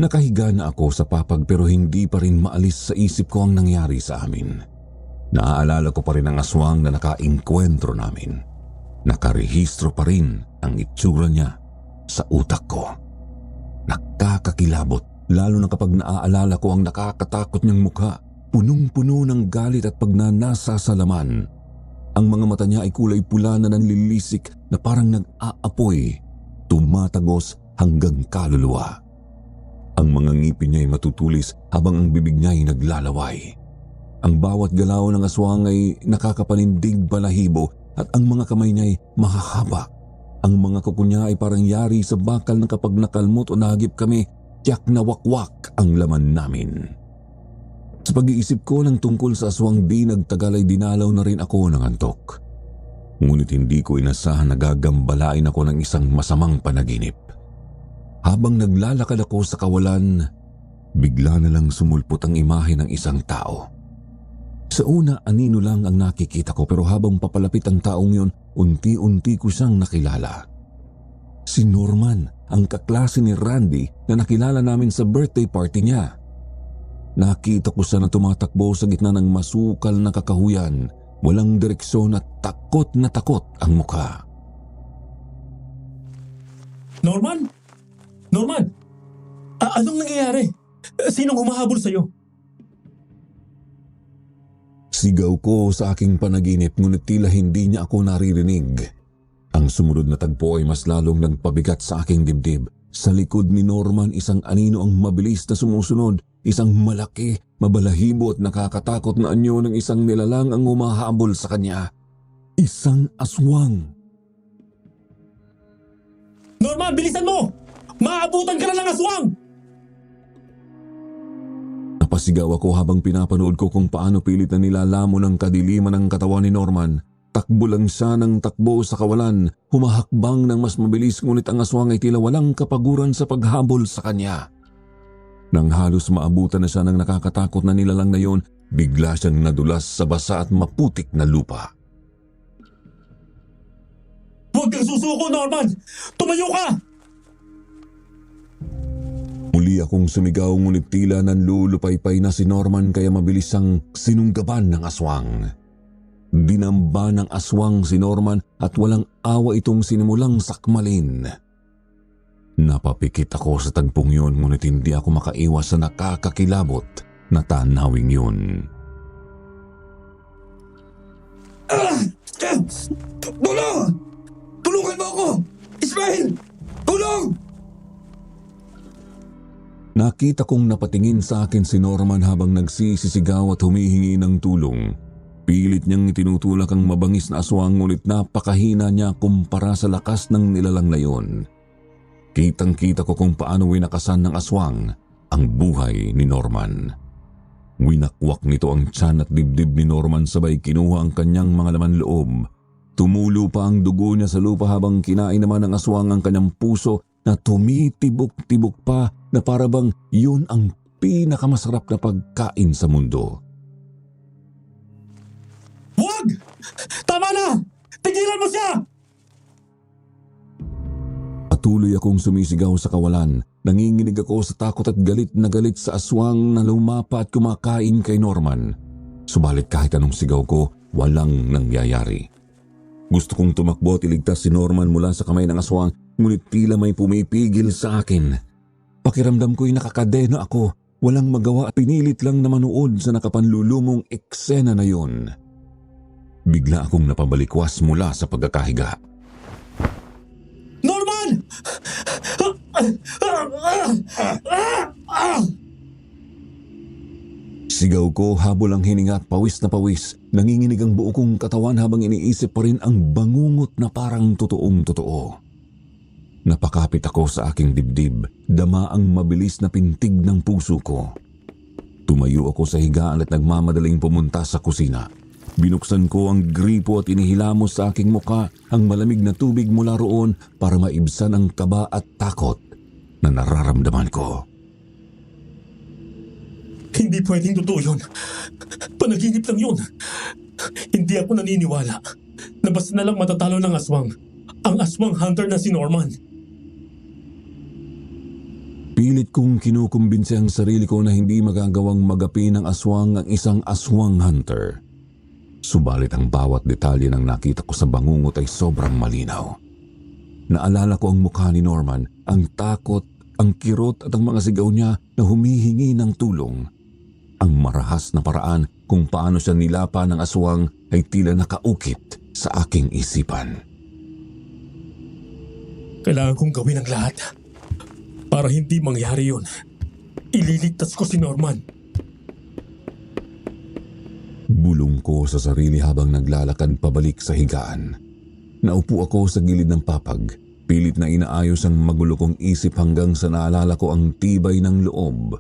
Nakahiga na ako sa papag pero hindi pa rin maalis sa isip ko ang nangyari sa amin. Naaalala ko pa rin ang aswang na nakainkwentro namin. Nakarehistro pa rin ang itsura niya sa utak ko. Nakakakilabot lalo na kapag naaalala ko ang nakakatakot niyang mukha, punong-puno ng galit at pagnanasa sa laman. Ang mga mata niya ay kulay pula na nanlilisik na parang nag-aapoy, tumatagos hanggang kaluluwa. Ang mga ngipin niya ay matutulis habang ang bibig niya ay naglalaway. Ang bawat galaw ng aswang ay nakakapanindig balahibo at ang mga kamay niya ay mahahaba. Ang mga kuko niya ay parang yari sa bakal na kapag nakalmot o nahagip kami, tiyak na wakwak ang laman namin. Sa pag-iisip ko ng tungkol sa aswang di nagtagal ay dinalaw na rin ako ng antok. Ngunit hindi ko inasahan na gagambalain ako ng isang masamang panaginip. Habang naglalakad ako sa kawalan, bigla na lang sumulpot ang imahe ng isang tao. Sa una, anino lang ang nakikita ko pero habang papalapit ang taong yun, unti-unti ko siyang nakilala. Si Norman, ang kaklase ni Randy na nakilala namin sa birthday party niya. Nakita ko siya na tumatakbo sa gitna ng masukal na kakahuyan, walang direksyon at takot na takot ang mukha. Norman? Norman? Anong nangyayari? Sinong humahabol sa'yo? Sigaw ko sa aking panaginip ngunit tila hindi niya ako naririnig. Ang sumunod na tagpo ay mas lalong nagpabigat sa aking dibdib. Sa likod ni Norman isang anino ang mabilis na sumusunod, isang malaki, mabalahibo at nakakatakot na anyo ng isang nilalang ang humahabol sa kanya. Isang aswang. Norman, bilisan mo! Maabutan ka na ng aswang! Napasigaw ako habang pinapanood ko kung paano pilit na nilalamon ng kadiliman ng katawan ni Norman. Takbo lang siya ng takbo sa kawalan, humahakbang ng mas mabilis ngunit ang aswang ay tila walang kapaguran sa paghabol sa kanya. Nang halos maabutan na siya ng nakakatakot na nilalang na yon, bigla siyang nadulas sa basa at maputik na lupa. Huwag kang susuko, Norman! Tumayo ka! Muli akong sumigaw ngunit tila nanlulupaypay na si Norman kaya mabilis siyang sinunggaban ng aswang. Dinamba ng aswang si Norman at walang awa itong sinimulang sakmalin. Napapikit ako sa tagpong yun ngunit hindi ako makaiwas sa nakakakilabot na tanawing yun. Tulong! Tulungan mo ako! Ismael! Tulong! Nakita kong napatingin sa akin si Norman habang nagsisisigaw at humihingi ng tulong. Pilit niyang itinutulak ang mabangis na aswang ngunit napakahina niya kumpara sa lakas ng nilalang na yon. Kitang-kita ko kung paano winakasan ng aswang ang buhay ni Norman. Winakwak nito ang tiyan at dibdib ni Norman sabay kinuha ang kanyang mga laman loob. Tumulo pa ang dugo niya sa lupa habang kinain naman ng aswang ang kanyang puso na tumitibok-tibok pa na parabang yun ang pinakamasarap na pagkain sa mundo. Huwag! Tama na! Tigilan mo siya! Patuloy akong sumisigaw sa kawalan. Nanginginig ako sa takot at galit na galit sa aswang na lumapa at kumakain kay Norman. Subalit kahit anong sigaw ko, walang nangyayari. Gusto kong tumakbo at iligtas si Norman mula sa kamay ng aswang, ngunit tila may pumipigil sa akin. Pakiramdam ko'y nakakadena ako. Walang magawa at pinilit lang na manood sa nakapanlulumong eksena na yon. Bigla akong napabalikwas mula sa pagkakahiga. Norman! Sigaw ko habol ang hininga at pawis na pawis. Nanginginig ang buo kong katawan habang iniisip pa rin ang bangungot na parang totoong totoo. Napakapit ako sa aking dibdib. Dama ang mabilis na pintig ng puso ko. Tumayo ako sa higaan at nagmamadaling pumunta sa kusina. Binuksan ko ang gripo at inihilamos sa aking muka ang malamig na tubig mula roon para maibsan ang kaba at takot na nararamdaman ko. Hindi pwedeng totoo yun. Panaginip lang yun. Hindi ako naniniwala na basta na lang matatalo ng aswang. Ang aswang hunter na si Norman. Pilit kong kinukumbinsi ang sarili ko na hindi magagawang magapi ng aswang ang isang aswang hunter. Subalit ang bawat detalye ng nakita ko sa bangungot ay sobrang malinaw. Naalala ko ang mukha ni Norman, ang takot, ang kirot at ang mga sigaw niya na humihingi ng tulong. Ang marahas na paraan kung paano siya nilapa ng aswang ay tila nakaukit sa aking isipan. Kailangan kong gawin ang lahat para hindi mangyari yun. Ililigtas ko si Norman. Bulong ko sa sarili habang naglalakad pabalik sa higaan. Naupo ako sa gilid ng papag, pilit na inaayos ang magulo kong isip hanggang sa naalala ko ang tibay ng loob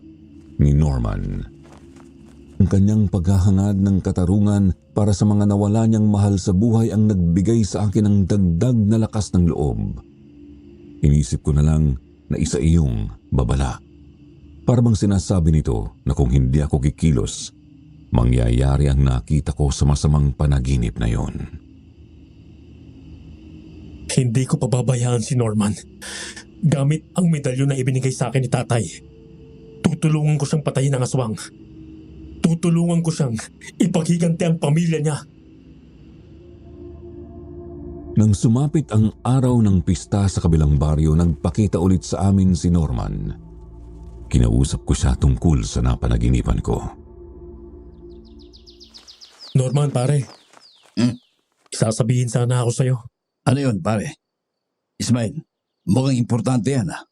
ni Norman. Ang kanyang paghahangad ng katarungan para sa mga nawala niyang mahal sa buhay ang nagbigay sa akin ng dagdag na lakas ng loob. Inisip ko na lang na isa iyong babala. Para bang sinasabi nito na kung hindi ako kikilos, mangyayari ang nakita ko sa masamang panaginip na yon. Hindi ko pababayaan si Norman. Gamit ang medalyon na ibinigay sa akin ni tatay. Tutulungan ko siyang patayin ng aswang. Tutulungan ko siyang ipaghiganti ang pamilya niya. Nang sumapit ang araw ng pista sa kabilang baryo, nagpakita ulit sa amin si Norman. Kinausap ko siya tungkol sa napanaginipan ko. Norman, pare. Isasabihin sana ako sa'yo. Ano yun, pare? Ismail, mukhang importante yan ah.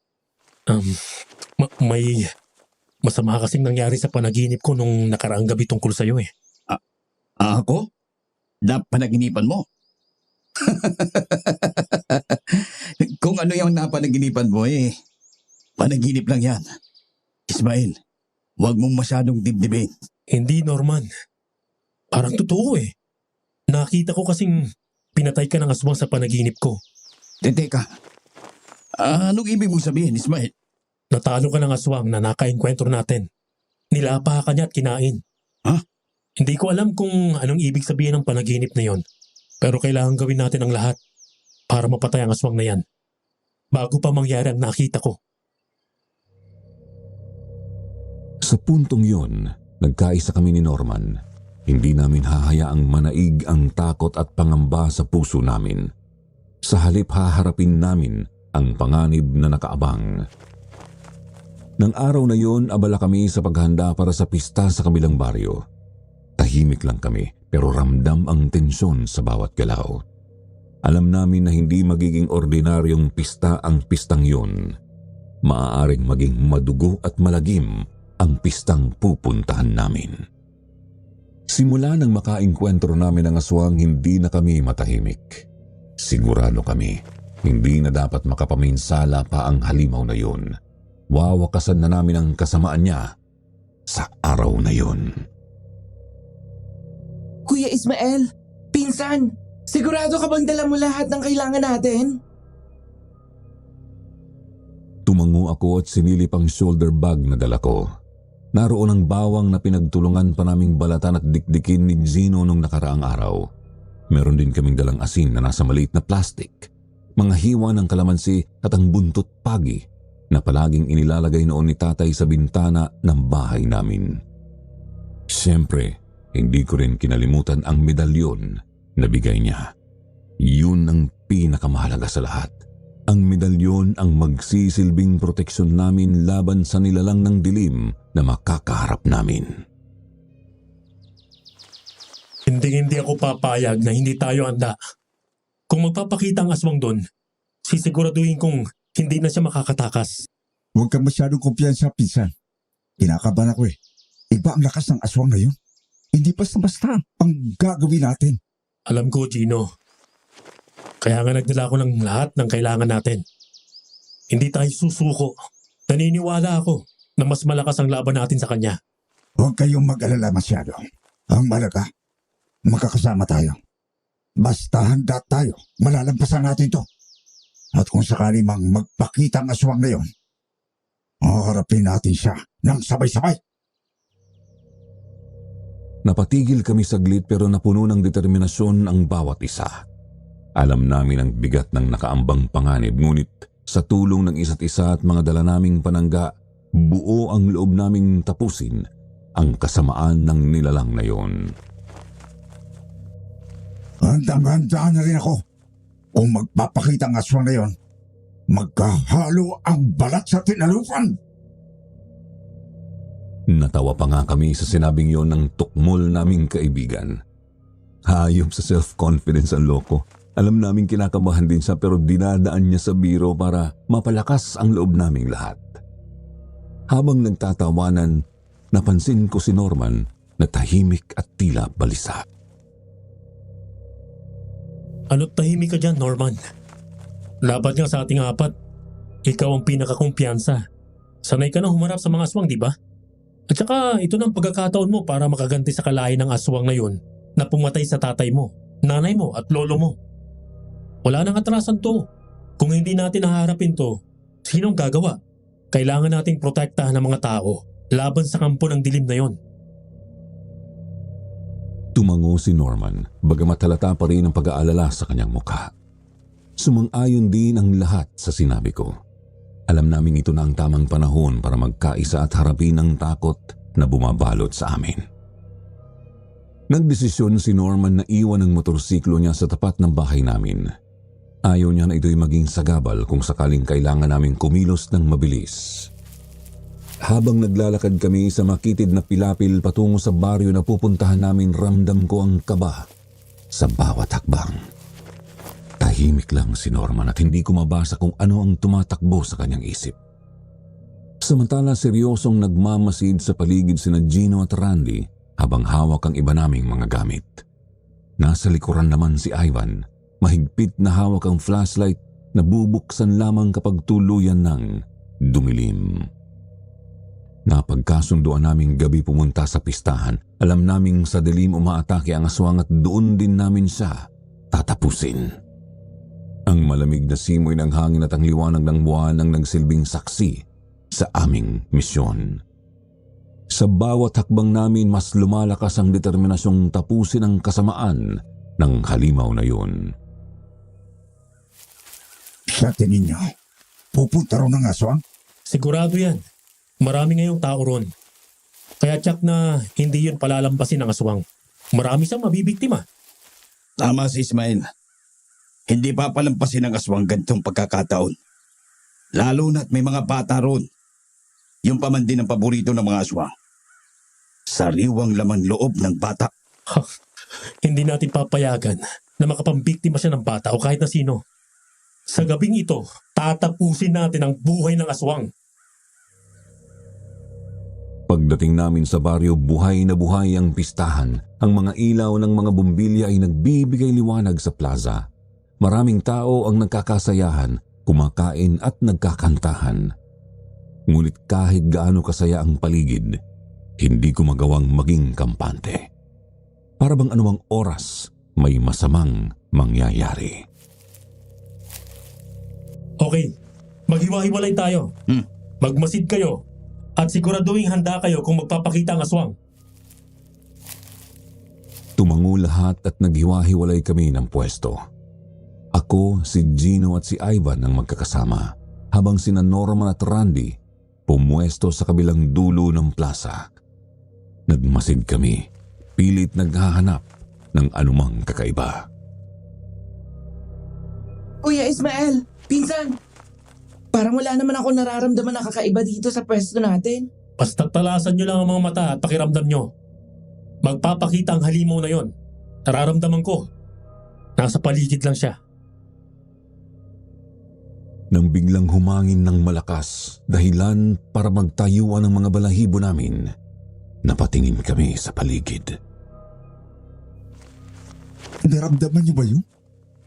May masama kasing nangyari sa panaginip ko nung nakaraang gabi tungkol sa'yo eh. Ako? Napanaginipan mo? Kung ano yung napanaginipan mo panaginip lang yan. Ismail, huwag mong masyadong dibdibin. Hindi, Norman. Parang totoo eh. Nakita ko kasing pinatay ka ng aswang sa panaginip ko. Teka, anong ibig mong sabihin, Ismail? Natalo ka ng aswang na nakaengkwentro natin. Nilapa ka niya at kinain. Ha? Hindi ko alam kung anong ibig sabihin ng panaginip na yon. Pero kailangan gawin natin ang lahat para mapatay ang aswang na yan. Bago pa mangyari ang nakita ko. Sa puntong yon, nagkaisa kami ni Norman. Hindi namin hahayaang manaig ang takot at pangamba sa puso namin. Sa halip haharapin namin ang panganib na nakaabang. Nang araw na yon, abala kami sa paghanda para sa pista sa kabilang baryo. Tahimik lang kami pero ramdam ang tensyon sa bawat galaw. Alam namin na hindi magiging ordinaryong pista ang pistang yon. Maaaring maging madugo at malagim ang pistang pupuntahan namin. Simula nang makaengkwentro namin ang aswang, hindi na kami matahimik. Sigurado kami, hindi na dapat makapaminsala pa ang halimaw na yun. Wawakasan na namin ang kasamaan niya sa araw na yun. Kuya Ismael, pinsan, sigurado ka bang dala mo lahat ng kailangan natin? Tumango ako at sinilip ang shoulder bag na dala ko. Naroon ang bawang na pinagtulungan pa naming balatan at dikdikin ni Gino nung nakaraang araw. Meron din kaming dalang asin na nasa maliit na plastic, mga hiwa ng kalamansi at ang buntot pagi na palaging inilalagay noon ni tatay sa bintana ng bahay namin. Siyempre, hindi ko rin kinalimutan ang medalyon na bigay niya. Yun ang pinakamahalaga sa lahat. Ang medalyon ang magsisilbing proteksyon namin laban sa nilalang ng dilim na makakaharap namin. Hindi ako papayag na hindi tayo handa. Kung magpapakita ang aswang doon, sisiguraduhin kong hindi na siya makakatakas. Huwag kang masyadong kumpiyansa, pinsan. Kinakabahan ako eh. Iba ang lakas ng aswang na yun. Hindi basta-basta ang gagawin natin. Alam ko, Gino. Kaya nga nagdala ko ng lahat ng kailangan natin. Hindi tayo susuko. Naniniwala ako na mas malakas ang laban natin sa kanya. Huwag kayong mag-alala masyado. Ang malaga, makakasama tayo. Basta handa tayo, malalampasan natin to. At kung sakali mang magpakita ang aswang na yon, haharapin natin siya ng sabay-sabay. Napatigil kami saglit pero napuno ng determinasyon ang bawat isa. Alam namin ang bigat ng nakaambang panganib, ngunit sa tulong ng isa't isa at mga dala naming panangga, buo ang loob naming tapusin ang kasamaan ng nilalang na yon. Handang-handa na rin ako. Kung magpapakita ang aswang na yon, magkahalo ang balat sa tinalupan. Natawa pa nga kami sa sinabing yon ng tukmol naming kaibigan. Hayop sa self-confidence ang loko. Alam naming kinakabahan din siya pero dinadaan niya sa biro para mapalakas ang loob naming lahat. Habang nagtatawanan, napansin ko si Norman na tahimik at tila balisa. Ano't tahimik ka dyan, Norman? Laban nga sa ating apat. Ikaw ang pinakakumpiyansa. Sanay ka na humarap sa mga aswang, di ba? At saka ito ng pagkakataon mo para makaganti sa kalahi ng aswang na yun na pumatay sa tatay mo, nanay mo at lolo mo. Wala nang atrasan to. Kung hindi natin haharapin to, sinong gagawa? Kailangan nating protektahan ng mga tao laban sa kampo ng dilim na yon. Tumango si Norman, bagamat halata pa rin ang pag-aalala sa kanyang mukha. Sumang-ayon din ang lahat sa sinabi ko. Alam namin ito na ang tamang panahon para magkaisa at harapin ang takot na bumabalot sa amin. Nagdesisyon si Norman na iwan ang motorsiklo niya sa tapat ng bahay namin. Ayaw niya na ito'y maging sagabal kung sakaling kailangan naming kumilos ng mabilis. Habang naglalakad kami sa makitid na pilapil patungo sa baryo na pupuntahan namin, ramdam ko ang kaba sa bawat hakbang. Tahimik lang si Norman at hindi ko mabasa kung ano ang tumatakbo sa kanyang isip. Samantala seryosong nagmamasid sa paligid sina Gino at Randy habang hawak ang iba naming mga gamit. Nasa likuran naman si Ivan, mahigpit na hawak ang flashlight na bubuksan lamang kapag tuluyan ng dumilim. Napagkasunduan naming gabi pumunta sa pistahan. Alam naming sa dilim umaatake ang aswang at doon din namin siya tatapusin. Ang malamig na simoy ng hangin at ang liwanag ng buwan ang nagsilbing saksi sa aming misyon. Sa bawat hakbang namin, mas lumalakas ang determinasyong tapusin ang kasamaan ng halimaw na yun. Sa tingin niyo, pupunta rin ng aswang? Sigurado yan. Marami ngayong tao ron. Kaya tsak na hindi yun palalampasin ng aswang. Marami siyang mabibiktima. Tama si Ismael. Hindi papalampasin ng aswang ganitong pagkakataon. Lalo na't may mga bata ron. Yung pa man din ang paborito ng mga aswang. Sariwang laman loob ng bata. Hindi natin papayagan na makapambiktima siya ng bata o kahit na sino. Sa gabing ito, tatapusin natin ang buhay ng aswang. Pagdating namin sa baryo, buhay na buhay ang pistahan. Ang mga ilaw ng mga bumbilya ay nagbibigay liwanag sa plaza. Maraming tao ang nagkakasayahan, kumakain at nagkakantahan. Ngunit kahit gaano kasaya ang paligid, hindi ko magawang maging kampante. Para bang anumang oras, may masamang mangyayari. Okay, maghiwa-hiwalay tayo. Magmasid kayo at siguraduhin handa kayo kung magpapakita ang aswang. Tumango lahat at naghiwa-hiwalay kami ng pwesto. Ako, si Gino at si Ivan ang magkakasama, habang sina Norman at Randy pumwesto sa kabilang dulo ng plaza. Nagmasid kami, pilit naghahanap ng anumang kakaiba. Kuya Ismael, pinsan! Parang wala naman ako nararamdaman na kakaiba dito sa pwesto natin. Basta talasan nyo lang ang mga mata at pakiramdam nyo. Magpapakita ang halimaw na yon. Nararamdaman ko. Nasa paligid lang siya. Nang biglang humangin ng malakas, dahilan para magtayuan ang mga balahibo namin, napatingin kami sa paligid. Naramdaman niyo ba yun?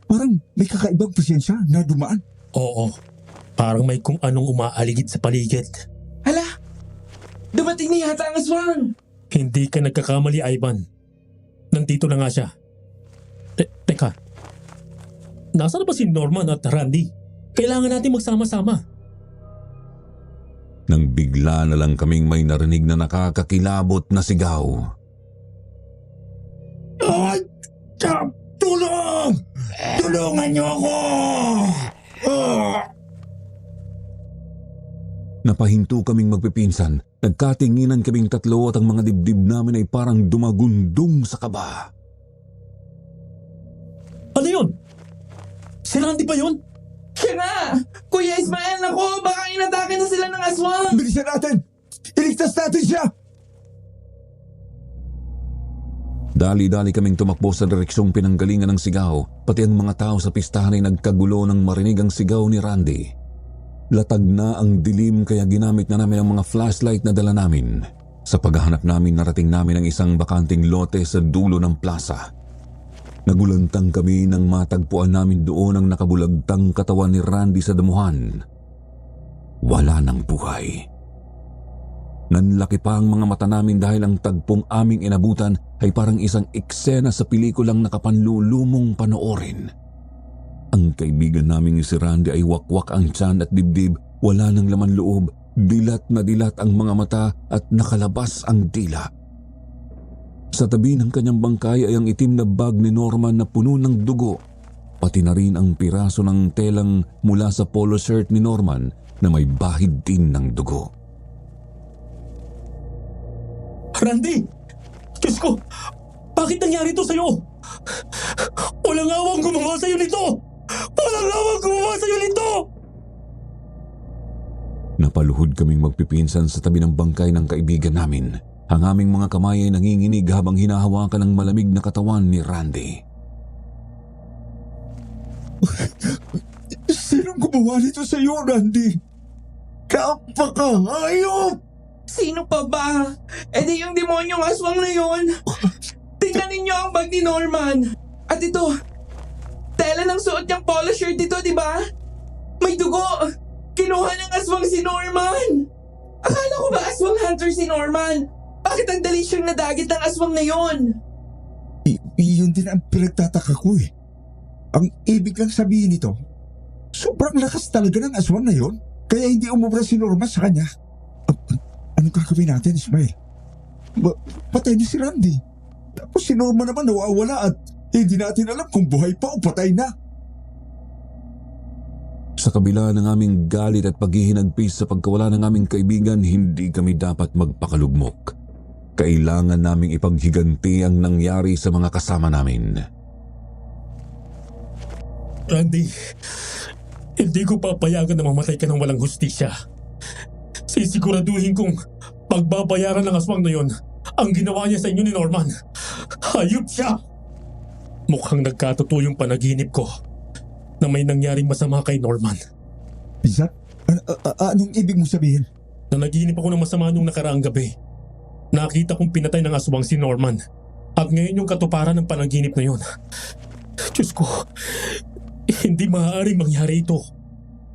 Parang may kakaibang presensya na dumaan. Oo, parang may kung anong umaaligid sa paligid. Hala! Dumating na yata ang aswang! Hindi ka nagkakamali, Ivan. Nandito na nga siya. Teka, nasaan na ba si Norman at Randy? Kailangan natin magsama-sama. Nang bigla na lang kaming may narinig na nakakakilabot na sigaw. Ay! Tulong! Tulungan niyo ako! Napahinto kaming magpipinsan. Nagkatinginan kaming tatlo at ang mga dibdib namin ay parang dumagundong sa kaba. Ano yun? Si Randy ba yun? Siya nga! Kuya Ismael, naku! Baka inatake na sila ng aswang! Bilisan natin! Iligtas natin siya! Dali-dali kaming tumakbo sa direksyong pinanggalingan ng sigaw, pati ang mga tao sa pistahan ay nagkagulo nang marinig ang sigaw ni Randy. Latag na ang dilim kaya ginamit na namin ang mga flashlight na dala namin. Sa paghahanap namin, narating namin ang isang bakanting lote sa dulo ng plaza. Nagulantang kami nang matagpuan namin doon ang nakabulagtang katawan ni Randy sa damuhan. Wala ng buhay. Nanlaki pa ang mga mata namin dahil ang tagpong aming inabutan ay parang isang eksena sa pelikulang nakapanlulumong panoorin. Ang kaibigan naming si Randy ay wakwak ang tiyan at dibdib, wala ng laman loob, dilat na dilat ang mga mata at nakalabas ang dila. Sa tabi ng kanyang bangkay ay ang itim na bag ni Norman na puno ng dugo, pati na rin ang piraso ng telang mula sa polo shirt ni Norman na may bahid din ng dugo. Randy! Diyos ko! Bakit nangyari ito sa'yo? Walang awang gumawa sa'yo nito! Walang awang gumawa sa'yo nito! Napaluhod kaming magpipinsan sa tabi ng bangkay ng kaibigan namin. Ang aming mga kamay ay nanginginig habang hinahawakan ang malamig na katawan ni Randy. Sinong gumawa nito sa iyo, Randy? Kapakahayop! Sino pa ba? E di yung demonyong aswang na yon. Tingnan ninyo ang bag ni Norman. At ito, tela ng suot niyang polo shirt dito, di ba? May dugo. Kinuha ng aswang si Norman. Akala ko ba aswang hunter si Norman? Bakit ang dali siyang nadagit ng aswang na yon? Yun din ang pinagtataka ko eh. Ang ibig lang sabihin nito, sobrang lakas talaga ng aswang na yon, kaya hindi umubra si Norman sa kanya. Anong gagawin natin, Ismael? Patay na si Randy. Tapos si Norman naman nawawala at hindi natin alam kung buhay pa o patay na. Sa kabila ng aming galit at paghihinagpis sa pagkawala ng aming kaibigan, hindi kami dapat magpakalugmok. Kailangan naming ipaghiganti ang nangyari sa mga kasama namin. Randy, hindi ko papayagan na mamatay ka ng walang hustisya. Sisiguraduhin kong pagbabayaran ng aswang na yon ang ginawa niya sa inyo ni Norman. Hayop siya! Mukhang nagkatotoo yung panaginip ko na may nangyaring masama kay Norman. Isa? Anong ibig mo sabihin? Nanaginip ako ng masama nung nakaraang gabi. Nakita kong pinatay ng aswang si Norman. At ngayon yung katuparan ng panaginip na yon. Diyos ko, hindi maaaring mangyari ito.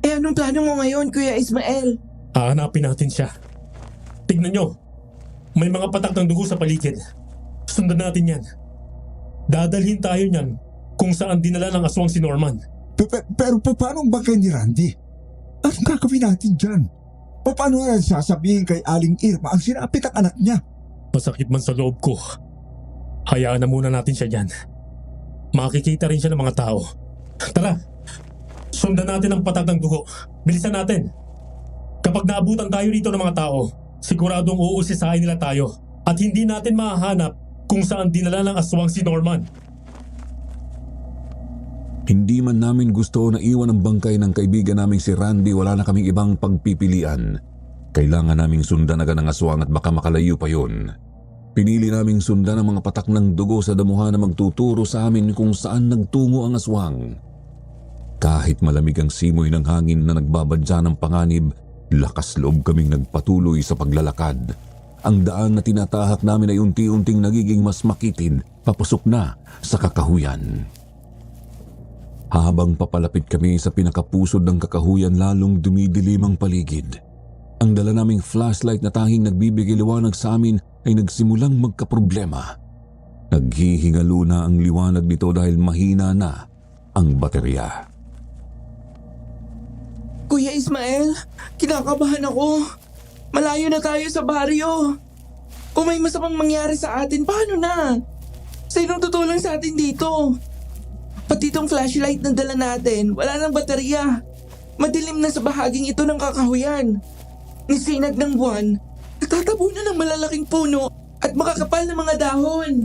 Eh anong plano mo ngayon, Kuya Ismael? Hahanapin natin siya. Tignan nyo, may mga patak ng dugo sa paligid. Sundan natin yan. Dadalhin tayo niyan kung saan dinala ng aswang si Norman. Pero paano ang bangkay ni Randy? Anong gagawin natin dyan? Paano na sasabihin kay Aling Irma ang sinapit ang anak niya? Masakit man sa loob ko. Hayaan na muna natin siya dyan. Makikita rin siya ng mga tao. Tara, sundan natin ang patak ng dugo. Bilisan natin. Kapag naabutan tayo dito ng mga tao, siguradong uusisahin nila tayo at hindi natin mahahanap kung saan dinala ng aswang si Norman. Hindi man namin gusto na iwan ang bangkay ng kaibigan naming si Randy, wala na kaming ibang pagpipilian. Kailangan naming sundan agad ang aswang at baka makalayo pa yun. Pinili naming sundan ang mga patak ng dugo sa damuhan na magtuturo sa amin kung saan nagtungo ang aswang. Kahit malamig ang simoy ng hangin na nagbabadya ng panganib, lakas loob kaming nagpatuloy sa paglalakad. Ang daan na tinatahak namin ay unti-unting nagiging mas makitid, papasok na sa kakahuyan. Habang papalapit kami sa pinakapusod ng kakahuyan, lalong dumidilim ang paligid. Ang dala naming flashlight na tanging nagbibigay liwanag sa amin ay nagsimulang magkaproblema. Naghihingalo na ang liwanag nito dahil mahina na ang baterya. Kuya Ismael, kinakabahan ako. Malayo na tayo sa baryo. Kung may masamang mangyari sa atin, paano na? Sinong tutulong sa atin dito? Pati itong flashlight na dala natin, wala nang baterya. Madilim na sa bahaging ito ng kakahuyan. Nisinag ng buwan, natatabunan ng malalaking puno at makakapal na mga dahon.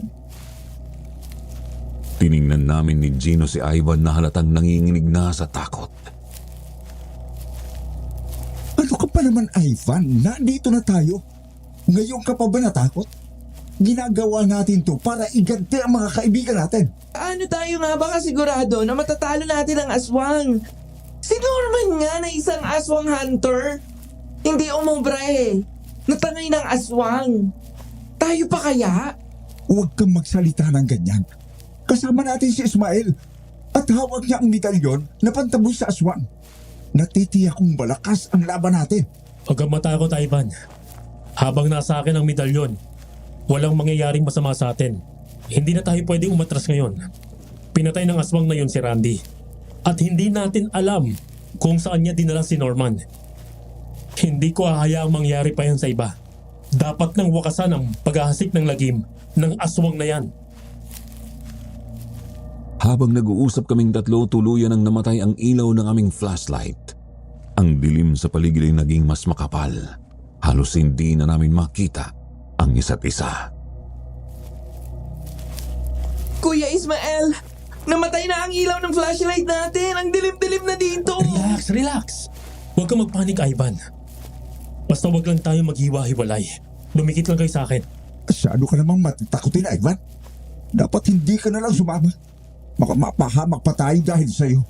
Tiningnan namin ni Gino si Ivan na halatang nanginginig na sa takot. Ano ka pa naman, Ivan? Nandito na tayo. Ngayon ka pa ba natakot? Ginagawa natin to para iganti ang mga kaibigan natin. Ano tayo nga ba kasigurado na matatalo natin ang aswang? Si Norman nga na isang aswang hunter. Hindi umubra eh. Natangay ng aswang. Tayo pa kaya? Huwag kang magsalita ng ganyan. Kasama natin si Ismael at hawak niya ang medalyon na pantaboy sa aswang. Natitiyak kong malakas ang laban natin. Huwag kang matakot, Ivan. Habang nasa akin ang medalyon, walang mangyayaring masama sa atin. Hindi na tayo pwedeng umatras ngayon. Pinatay ng aswang na yun si Randy. At hindi natin alam kung saan niya dinala si Norman. Hindi ko hahayaang mangyari pa yan sa iba. Dapat nang wakasan ang paghahasik ng lagim ng aswang na yan. Habang nag-uusap kaming tatlo, tuluyan ang namatay ang ilaw ng aming flashlight. Ang dilim sa paligid ay naging mas makapal. Halos hindi na namin makita ang isa't isa. Kuya Ismael, namatay na ang ilaw ng flashlight natin. Ang dilim-dilim na dito. Relax, relax. Huwag kang magpanik, Ivan. Basta wag lang tayo maghiwa-hiwalay. Lumikit lang kayo sa akin. Masyado ka namang matatakotin, Ivan. Dapat hindi ka na lang sumama. Baka mapahamak pa tayo dahil sa'yo.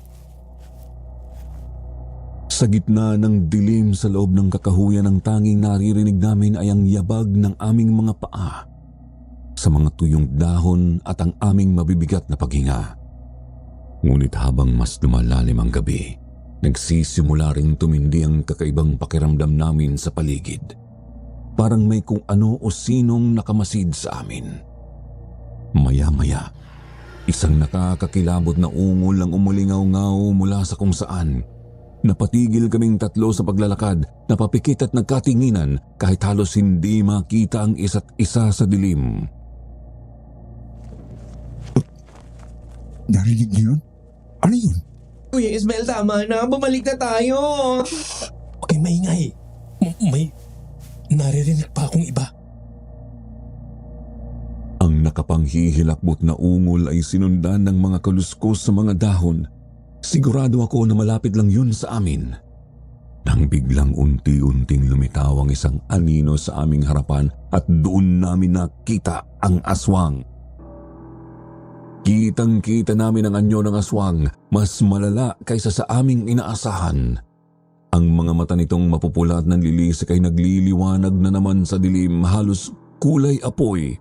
Sa gitna ng dilim sa loob ng kakahuyan, ang tanging naririnig namin ay ang yabag ng aming mga paa sa mga tuyong dahon at ang aming mabibigat na paghinga. Ngunit habang mas lumalalim ang gabi, nagsisimula ring tumindi ang kakaibang pakiramdam namin sa paligid. Parang may kung ano o sinong nakamasid sa amin. Maya-maya, isang nakakakilabot na ungol ang umulingaw-ngaw mula sa kung saan. Napatigil kaming tatlo sa paglalakad, napapikit at nagkatinginan kahit halos hindi makita ang isa't isa sa dilim. Narinig niyo yun? Ano yun? Kuya Ismael, tama na. Bumalik na tayo. Okay, maingay. May naririnig pa akong iba. Ang nakapanghihilakbot na ungol ay sinundan ng mga kaluskos sa mga dahon. Sigurado ako na malapit lang yun sa amin. Nang biglang unti-unting lumitaw ang isang anino sa aming harapan at doon namin nakita ang aswang. Kitang-kita namin ang anyo ng aswang, mas malala kaysa sa aming inaasahan. Ang mga mata nitong mapupula at nanlilisik ay nagliliwanag na naman sa dilim, halos kulay apoy.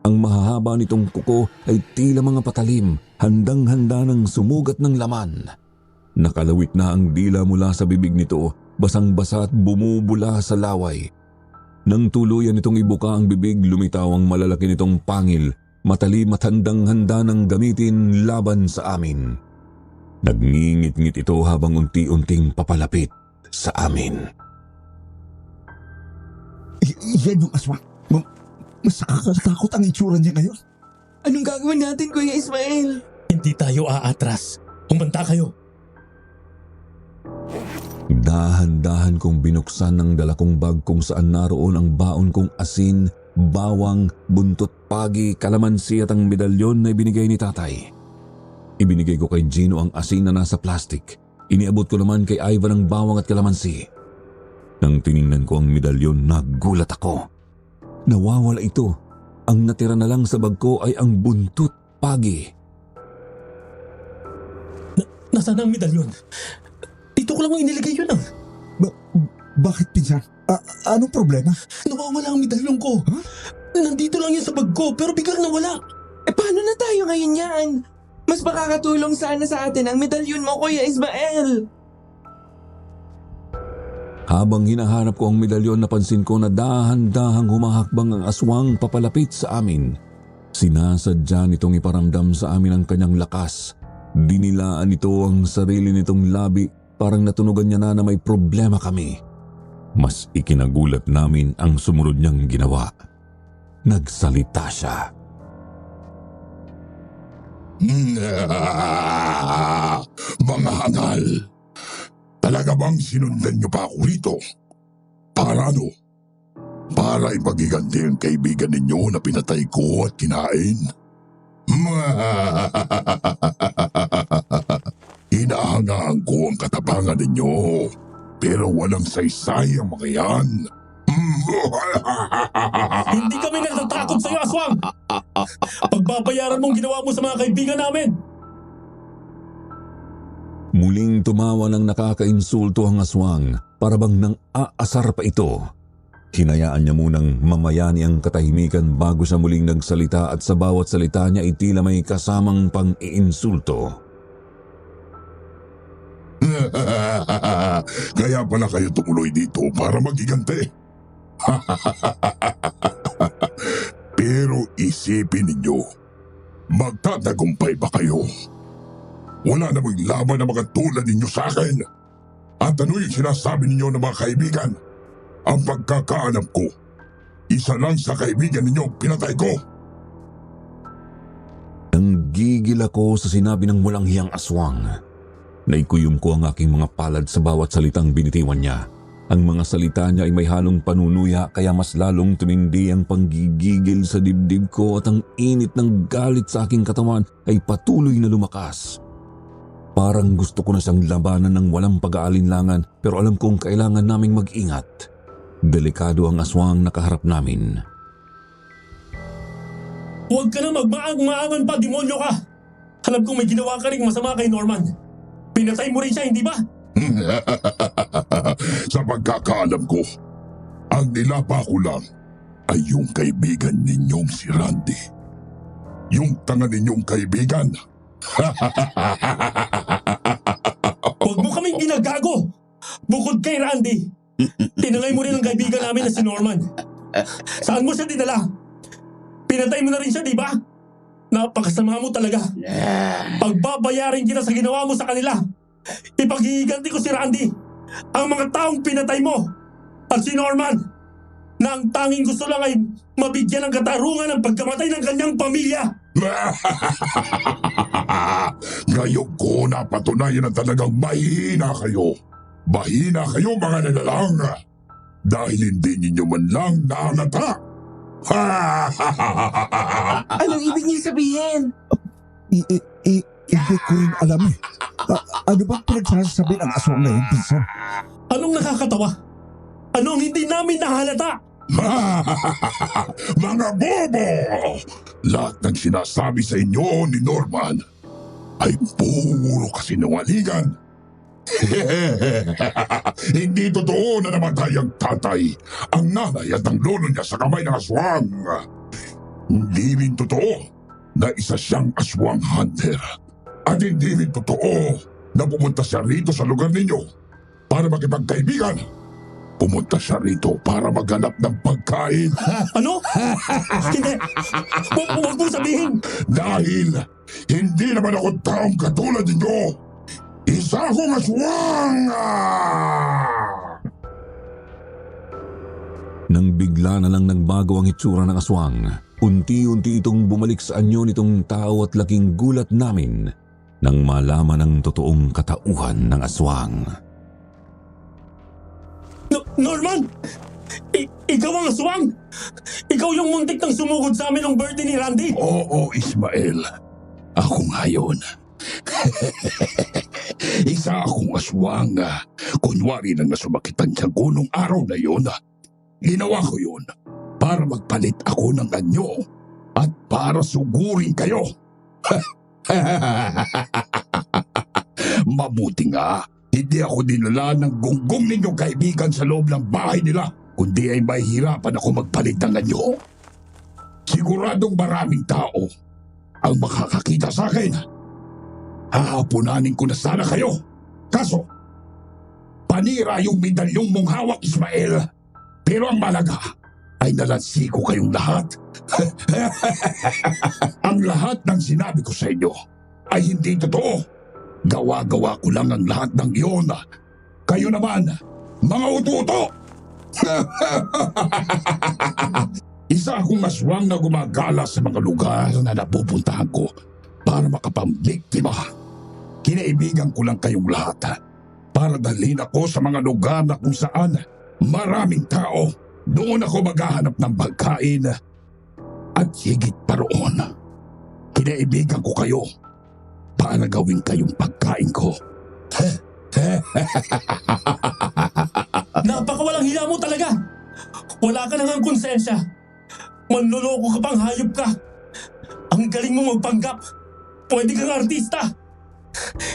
Ang mahahaba nitong kuko ay tila mga patalim, handang-handa ng sumugat ng laman. Nakalawit na ang dila mula sa bibig nito, basang-basa at bumubula sa laway. Nang tuluyan nitong ibuka ang bibig, lumitaw ang malalaki nitong pangil, matalim at handang-handa ng gamitin laban sa amin. Nagngingit-ngit ito habang unti-unting papalapit sa amin. Yan yung aswang. Mas nakakatakot ang itsura niya ngayon. Anong gagawin natin, Kuya Ismael? Hindi tayo aatras. Humanda kayo. Dahan-dahan kong binuksan ng dala kong bag kung saan naroon ang baon kong asin, bawang, buntot pagi, kalamansi at ang medalyon na ibinigay ni tatay. Ibinigay ko kay Gino ang asin na nasa plastic. Iniabot ko naman kay Ivan ang bawang at kalamansi. Nang tiningnan ko ang medalyon, nagulat ako. Nawawala ito. Ang natira na lang sa bag ko ay ang buntot pagi. Nasaan ang medalyon? Dito ko lang inilagay yun ah. Bakit, pinsan? Anong problema? Nawawala ang medalyon ko. Huh? Nandito lang yun sa bag ko pero biglang nawala. Paano na tayo ngayon yan? Mas makakatulong sana sa atin ang medalyon mo, Kuya Ismael. Habang hinahanap ko ang medalyon, napansin ko na dahan-dahang humahakbang ang aswang papalapit sa amin. Sinasadya nitong iparamdam sa amin ang kanyang lakas. Dinilaan nito ang sarili nitong labi, parang natunugan niya na may problema kami. Mas ikinagulat namin ang sumunod niyang ginawa. Nagsalita siya. Mga hangal, talaga bang sinundan niyo pa ako rito? Para ano? Para ipagiganti ang kaibigan ninyo na pinatay ko at kinain? Hinahangaan ko ang katapangan ninyo, pero walang saysay ang mga yan. Hindi kami natatakot sa'yo, aswang! Pagbabayaran mong ginawa mo sa mga kaibigan namin! Muling tumawa ng nakakainsulto ang aswang para bang nang aasar pa ito. Hinayaan niya munang mamayani ang katahimikan bago siya muling nagsalita at sa bawat salita niya ay tila may kasamang pang-iinsulto. Kaya pala kayo tumuloy dito para magigante. Pero isipin ninyo, magtatagumpay ba kayo? Wala namang laban na mga tulad ninyo sa akin. At ano yung sinasabi ninyo ng mga kaibigan? Ang pagkakaalam ko, isa lang sa kaibigan ninyo ang pinatay ko. Nanggigil ako sa sinabi ng walang hiyang aswang. Naikuyom ko ang aking mga palad sa bawat salitang binitiwan niya. Ang mga salita niya ay may halong panunuya kaya mas lalong tumindi ang panggigigil sa dibdib ko at ang init ng galit sa aking katawan ay patuloy na lumakas. Parang gusto ko na siyang labanan ng walang pag-aalinlangan pero alam kong kailangan naming mag-ingat. Delikado ang aswang nakaharap namin. Huwag ka na magmaang-maangan pa, demonyo ka! Alam kong may ginawa ka rin masama kay Norman. Pinatay mo rin siya, hindi ba? Sa pagkakaalam ko, ang nilapa ko lang ay yung kaibigan ninyong si Randy. Yung tanga ninyong kaibigan. Huwag mo kaming ginagago! Bukod kay Randy, tinangay mo rin ang kaibigan namin na si Norman. Saan mo siya dinala? Pinatay mo na rin siya, di ba? Napakasama mo talaga. Pagbabayarin kita sa ginawa mo sa kanila. Ipaghihiganti ko si Randy, ang mga taong pinatay mo, at si Norman, na ang tanging gusto lang ay mabigyan ng katarungan ng pagkamatay ng kanyang pamilya. Ngayon ko napatunayan na talagang mahina kayo. Mahina kayo mga nilalang. Dahil hindi ninyo man lang nahalata. Anong ibig niyo sabihin? Hindi ko rin alam eh. Ano bang pinagsasabi ng aswang na yun, pinsan? Anong nakakatawa? Anong hindi namin nahalata? Mga bobo! Lahat ng sinasabi sa inyo ni Norman ay puro kasinungalingan. Hindi totoo na namatay ang tatay, ang nanay at ang lolo niya sa kamay ng aswang. Hindi rin totoo na isa siyang aswang hunter. At hindi rin totoo na pumunta siya rito sa lugar ninyo para makipagkaibigan. Pumunta siya rito para maghanap ng pagkain. Ano? Hindi. Huwag mong sabihin. Dahil hindi naman ako taong katulad ninyo. Isa akong aswang! Nang bigla na lang nagbago ang itsura ng aswang, unti-unti itong bumalik sa anyo nitong tao at laking gulat namin nang malaman ang totoong katauhan ng aswang. Norman! Ikaw ang aswang! Ikaw yung muntik nang sumugod sa amin ng birthday ni Randy! Oo, Ismael. Ako nga yun. Isa akong aswang. Kunwari nang nasumakitan sa gunong araw na yun. Ginawa ko yun para magpalit ako ng anyo at para sugurin kayo. Mabuti nga, hindi ako dinala ng gunggong ninyong kaibigan sa loob ng bahay nila, kundi ay mahihirapan ako magpalit ng anyo. Siguradong maraming tao ang makakakita sa akin. Hahapunanin ko na sana kayo. Kaso, panira yung medalyong mong hawak, Ismael. Pero ang malaga ay nalansi ko kayong lahat. Ang lahat ng sinabi ko sa inyo ay hindi totoo. Gawa-gawa ko lang ang lahat ng iyon. Kayo naman, mga ututo! Isa akong aswang na gumagala sa mga lugar na napupuntahan ko para makapambiktima. Kinaibigan ko lang kayong lahat para dalhin ako sa mga lugar na kung saan maraming tao. Doon ako maghahanap ng pagkain at higit pa roon. Kinaibigan ko kayo para gawin kayong pagkain ko. Napakawalang hiya mo talaga! Wala ka nang konsensya. Manloloko ka pang hayop ka. Ang galing mo magpanggap. Pwede kang artista.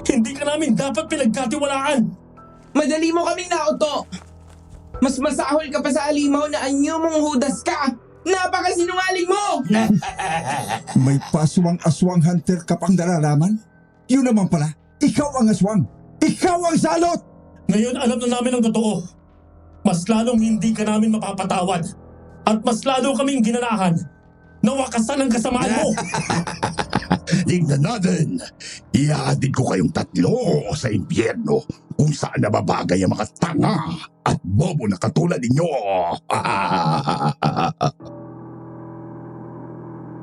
Hindi ka namin dapat pinagkatiwalaan. Madali mo kaming nauto. Mas masahol ka pa sa alimaw na anyo mong hudas ka. Napakasinungaling mo! May paswang-aswang hunter ka pang nalalaman? Yun naman pala, ikaw ang aswang! Ikaw ang salot! Ngayon alam na namin ang totoo. Mas lalong hindi ka namin mapapatawad. At mas lalo kaming ginanahan na wakasan ang kasamaan mo. Tingnan natin. Ihahatid ko kayong tatlo sa impyerno kung saan nababagay ang mga tanga at bobo na katulad ninyo.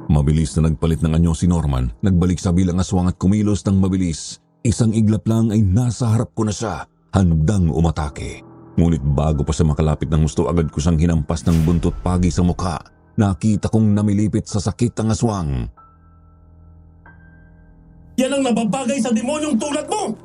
Mabilis na nagpalit ng anyo si Norman, nagbalik sa bilang aswang at kumilos ng mabilis. Isang iglap lang ay nasa harap ko na siya, handang umatake. Ngunit bago pa siya makalapit ng gusto, agad ko siyang hinampas ng buntot pagi sa mukha. Nakita kong namilipit sa sakit ang aswang. Yan ang nababagay sa demonyong tulad mo!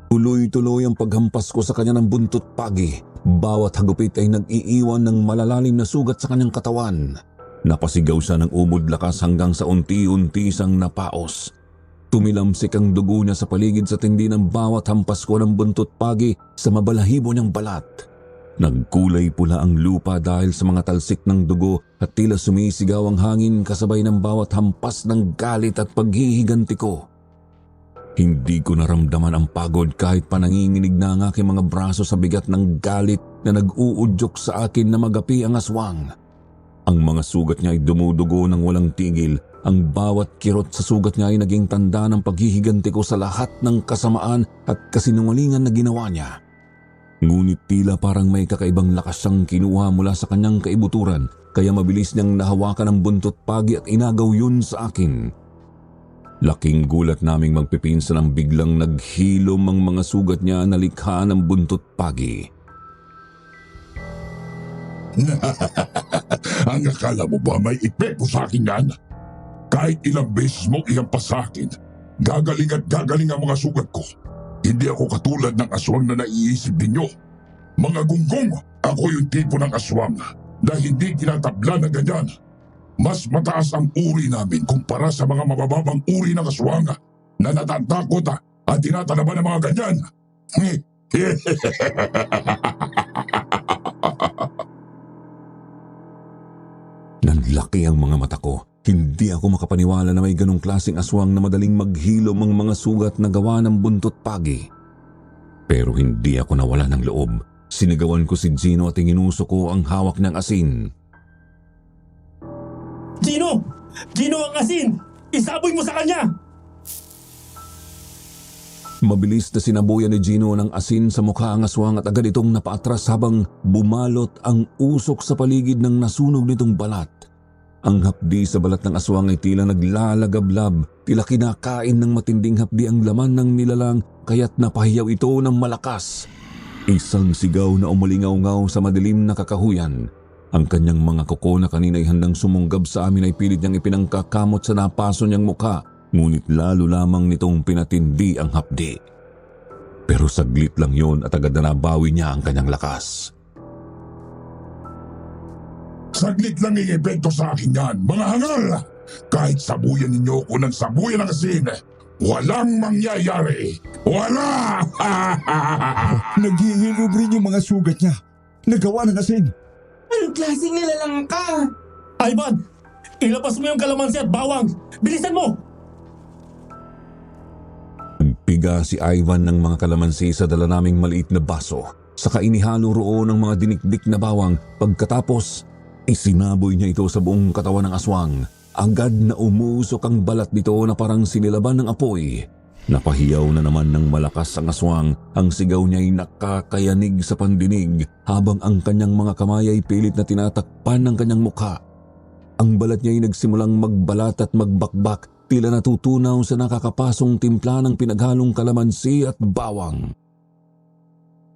Tuloy-tuloy ang paghampas ko sa kanya ng buntot pagi. Bawat hagupit ay nag-iiwan ng malalalim na sugat sa kanyang katawan. Napasigaw siya ng umod lakas hanggang sa unti-unti siyang napaos. Tumilamsik ang dugo niya sa paligid sa tindi ng bawat hampas ko ng buntot pagi sa mabalahibo niyang balat. Nagkulay pula ang lupa dahil sa mga talsik ng dugo at tila sumisigaw ang hangin kasabay ng bawat hampas ng galit at paghihiganti ko. Hindi ko naramdaman ang pagod kahit pa nanginginig na ang aking mga braso sa bigat ng galit na nag-uudyok sa akin na magapi ang aswang. Ang mga sugat niya ay dumudugo ng walang tigil. Ang bawat kirot sa sugat niya ay naging tanda ng paghihiganti ko sa lahat ng kasamaan at kasinungalingan na ginawa niya. Ngunit tila parang may kakaibang lakas siyang kinuha mula sa kanyang kaibuturan, kaya mabilis niyang nahawakan ang buntot pagi at inagaw yun sa akin. Laking gulat naming magpipinsan ang biglang naghilom ang mga sugat niya na likha ng buntot pagi. Ang akala mo ba may epekto sa akin yan? Kahit ilang beses mo ihampas sa akin, gagaling at gagaling ang mga sugat ko. Hindi ako katulad ng aswang na naiisip ninyo. Mga gunggong, ako yung tipo ng aswang na hindi tinatabla na ganyan. Mas mataas ang uri namin kumpara sa mga mabababang uri ng aswang na natatakot at tinatalaban ng mga ganyan. Nanlaki ang mga mata ko. Hindi ako makapaniwala na may ganong klaseng aswang na madaling maghilom ang mga sugat na gawa ng buntot pagi. Pero hindi ako nawala ng loob. Sinigawan ko si Gino at inuso ko ang hawak ng asin. Gino! Gino ang asin! Isaboy mo sa kanya! Mabilis na sinabuyan ni Gino ng asin sa mukha ang aswang at agad itong napaatras habang bumalot ang usok sa paligid ng nasunog nitong balat. Ang hapdi sa balat ng aswang ay tila naglalagablab, tila kinakain ng matinding hapdi ang laman ng nilalang kaya't napahiyaw ito ng malakas. Isang sigaw na umalingaw-ngaw sa madilim na kakahuyan. Ang kanyang mga kuko na kanina ay handang sumunggab sa amin ay pilit niyang ipinangkakamot sa napaso niyang mukha, ngunit lalo lamang nitong pinatindi ang hapdi. Pero saglit lang yon at agad na nabawi niya ang kanyang lakas. Saglit lang ang epekto sa akin yan, mga hangal! Kahit sabuyan ninyo ako ng sabuyan ng asin, walang mangyayari! Wala! Naghihilom rin yung mga sugat niya. Nagawa ng asin. Anong klaseng nilalang ka? Ivan! Ilabas mo yung kalamansi at bawang! Bilisan mo! Nagpiga si Ivan ng mga kalamansi sa dala naming maliit na baso. Saka inihalo roon ng mga dinikdik na bawang. Pagkatapos, isinaboy niya ito sa buong katawan ng aswang. Agad na umusok ang balat nito na parang sinilaban ng apoy. Napahiyaw na naman ng malakas ang aswang. Ang sigaw niya ay nakakayanig sa pandinig habang ang kanyang mga kamay ay pilit na tinatakpan ng kanyang mukha. Ang balat niya ay nagsimulang magbalat at magbakbak, tila natutunaw sa nakakapasong timpla ng pinaghalong kalamansi at bawang.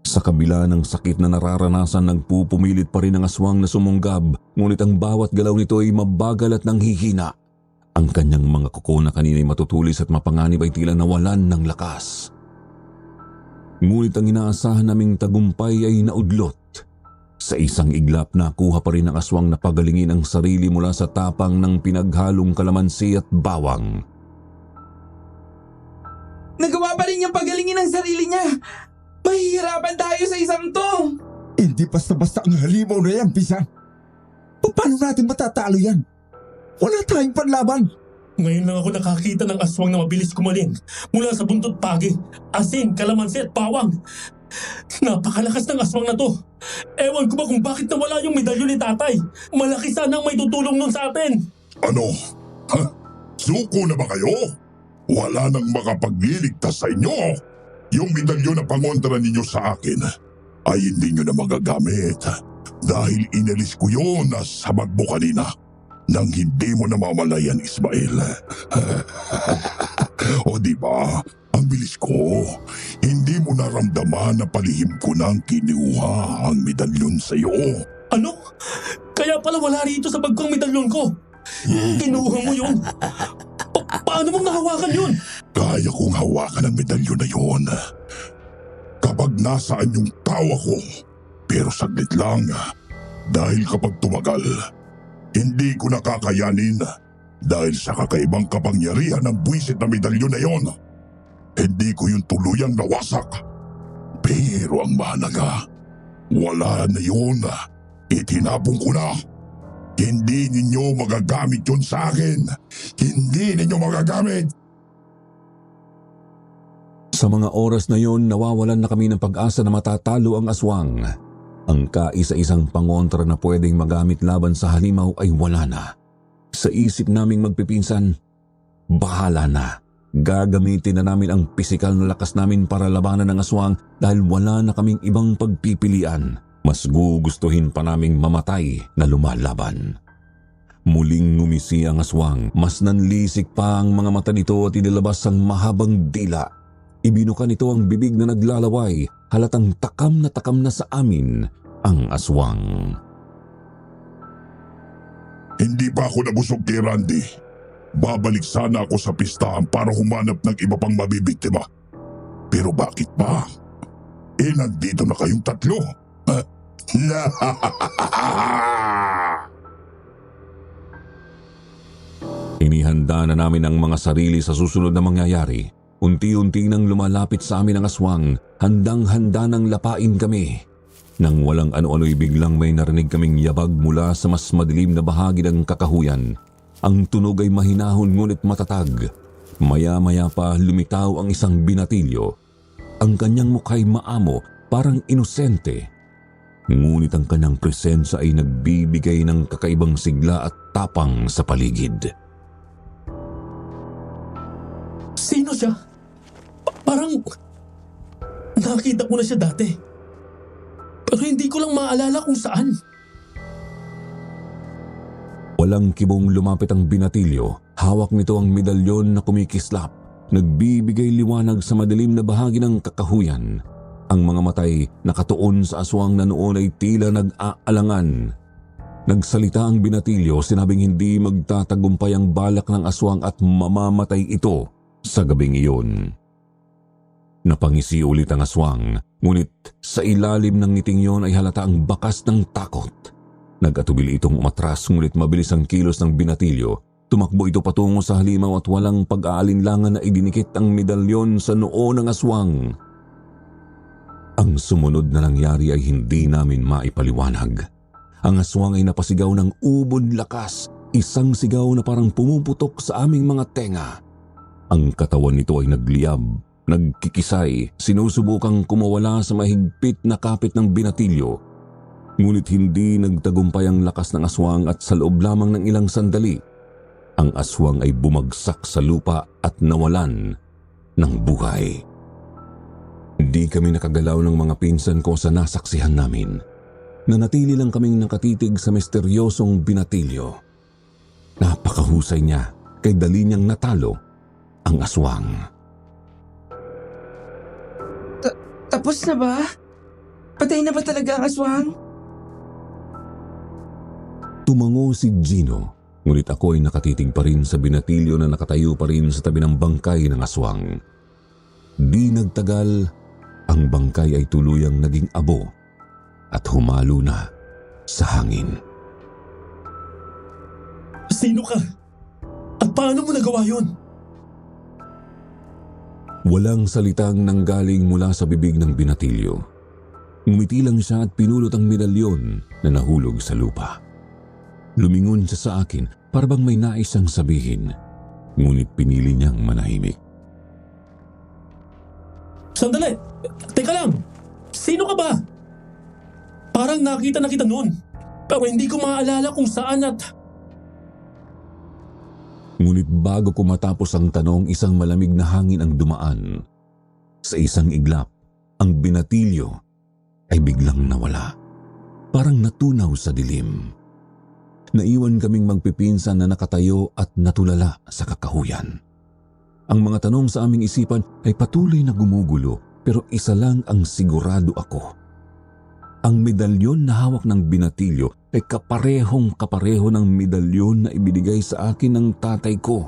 Sa kabila ng sakit na nararanasan, nagpupumilit pa rin ang aswang na sumunggab, ngunit ang bawat galaw nito ay mabagal at nanghihina. Ang kanyang mga kuko na kanina'y matutulis at mapanganib ay tila nawalan ng lakas. Ngunit ang inaasahan naming tagumpay ay naudlot. Sa isang iglap nakuha pa rin ng aswang na pagalingin ang sarili mula sa tapang ng pinaghalong kalamansi at bawang. Nagawa pa rin niyang pagalingin ang sarili niya. Mahihirapan tayo sa isang to. Hindi basta-basta ang halimaw na yan, Pisan. Paano natin matatalo yan? Wala tayong panlaban. Ngayon lang ako nakakita ng aswang na mabilis kumaling mula sa buntot pagi, asin, kalamansi at bawang. Napakalakas ng aswang na to. Ewan ko ba kung bakit nawala yung medalyon ni tatay. Malaki sana ang may tutulong nun sa atin. Ano? Ha? Suko na ba kayo? Wala nang makapagliligtas sa inyo. Yung medalyon na pangontra ninyo sa akin ay hindi nyo na magagamit dahil inalis ko yun sa bag mo kanina nang hindi mo namamalayan, Ismael. O diba? Ang bilis ko. Hindi mo naramdaman na palihim ko nang kinuha ang medalyon sa iyo. Ano? Kaya pala wala rito sa bag kong medalyon ko. Kinuha mo yun. Paano mong nahawakan yun? Kaya kong hawakan ang medalyon na yun kapag nasaan yung tawa ko. Pero saglit lang dahil kapag tumagal, hindi ko nakakayanin dahil sa kakaibang kapangyarihan ng buwisit na medalyon na yon. Hindi ko yung tuluyang nawasak. Pero ang mahalaga, wala na yun. Itinapon ko na. Hindi ninyo magagamit yun sa akin. Hindi ninyo magagamit. Sa mga oras na yon, nawawalan na kami ng pag-asa na matatalo ang aswang. Ang kaisa-isang pangontra na pwedeng magamit laban sa halimaw ay wala na. Sa isip naming magpipinsan, bahala na. Gagamitin na namin ang pisikal na lakas namin para labanan ng aswang dahil wala na kaming ibang pagpipilian. Mas gugustuhin pa naming mamatay na lumalaban. Muling ngumisi ang aswang, mas nanlisik pa ang mga mata nito at inilabas ang mahabang dila. Ibinuka nito ang bibig na naglalaway, halatang takam na sa amin ang aswang. Hindi pa ako nabusog kay Randy. Babalik sana ako sa pistahan para humanap ng iba pang mabibiktima. Pero bakit ba? Nandito na kayong tatlo. Inihanda na namin ang mga sarili sa susunod na mangyayari. Unti-unti nang lumalapit sa amin ang aswang, handang-handa nang lapain kami. Nang walang ano-ano'y biglang may narinig kaming yabag mula sa mas madilim na bahagi ng kakahuyan. Ang tunog ay mahinahon ngunit matatag. Maya-maya pa lumitaw ang isang binatilyo. Ang kanyang mukha'y maamo, parang inosente. Ngunit ang kanyang presensya ay nagbibigay ng kakaibang sigla at tapang sa paligid. Sino siya? Parang nakita ko na siya dati. Pero hindi ko lang maalala kung saan. Walang kibong lumapit ang binatilyo. Hawak nito ang medalyon na kumikislap. Nagbibigay liwanag sa madilim na bahagi ng kakahuyan. Ang mga matay nakatuon sa aswang na noon ay tila nag-aalangan. Nagsalita ang binatilyo, sinabing hindi magtatagumpay ang balak ng aswang at mamamatay ito sa gabing iyon. Napangisi ulit ang aswang, ngunit sa ilalim ng ngiting yon ay halata ang bakas ng takot. Nag-atubili itong umatras, ngunit mabilis ang kilos ng binatilyo. Tumakbo ito patungo sa halimaw at walang pag-aalinlangan na idinikit ang medalyon sa noo ng aswang. Ang sumunod na nangyari ay hindi namin maipaliwanag. Ang aswang ay napasigaw ng ubod lakas, isang sigaw na parang pumuputok sa aming mga tenga. Ang katawan nito ay nagliyab, nagkikisay, sinusubukang kumawala sa mahigpit na kapit ng binatilyo. Ngunit hindi nagtagumpay ang lakas ng aswang at sa loob lamang ng ilang sandali, ang aswang ay bumagsak sa lupa at nawalan ng buhay. Hindi kami nakagalaw ng mga pinsan ko sa nasaksihan namin. Nanatili lang kaming nakatitig sa misteryosong binatilyo. Napakahusay niya, kay dali niyang natalo ang aswang. Tapos na ba? Patay na ba talaga ang aswang? Tumango si Gino, ngunit ako ay nakatitig pa rin sa binatilyo na nakatayo pa rin sa tabi ng bangkay ng aswang. Di nagtagal, ang bangkay ay tuluyang naging abo. at humalo na sa hangin. Sino ka? At paano mo nagawa yun? Walang salitang nanggaling mula sa bibig ng binatilyo. Ngumiti lang siya at pinulot ang medalyon na nahulog sa lupa. Lumingon siya sa akin para bang may nais siyang sabihin, ngunit pinili niyang manahimik. Sandali! Teka lang! Sino ka ba? Parang nakita na kita noon. Pero hindi ko maaalala kung saan at... Ngunit bago ko matapos ang tanong, isang malamig na hangin ang dumaan. Sa isang iglap, ang binatilyo ay biglang nawala. Parang natunaw sa dilim. Naiwan kaming magpipinsan na nakatayo at natulala sa kakahuyan. Ang mga tanong sa aming isipan ay patuloy na gumugulo, pero isa lang ang sigurado ako. Ang medalyon na hawak ng binatilyo ay kapareho ng medalyon na ibinigay sa akin ng tatay ko.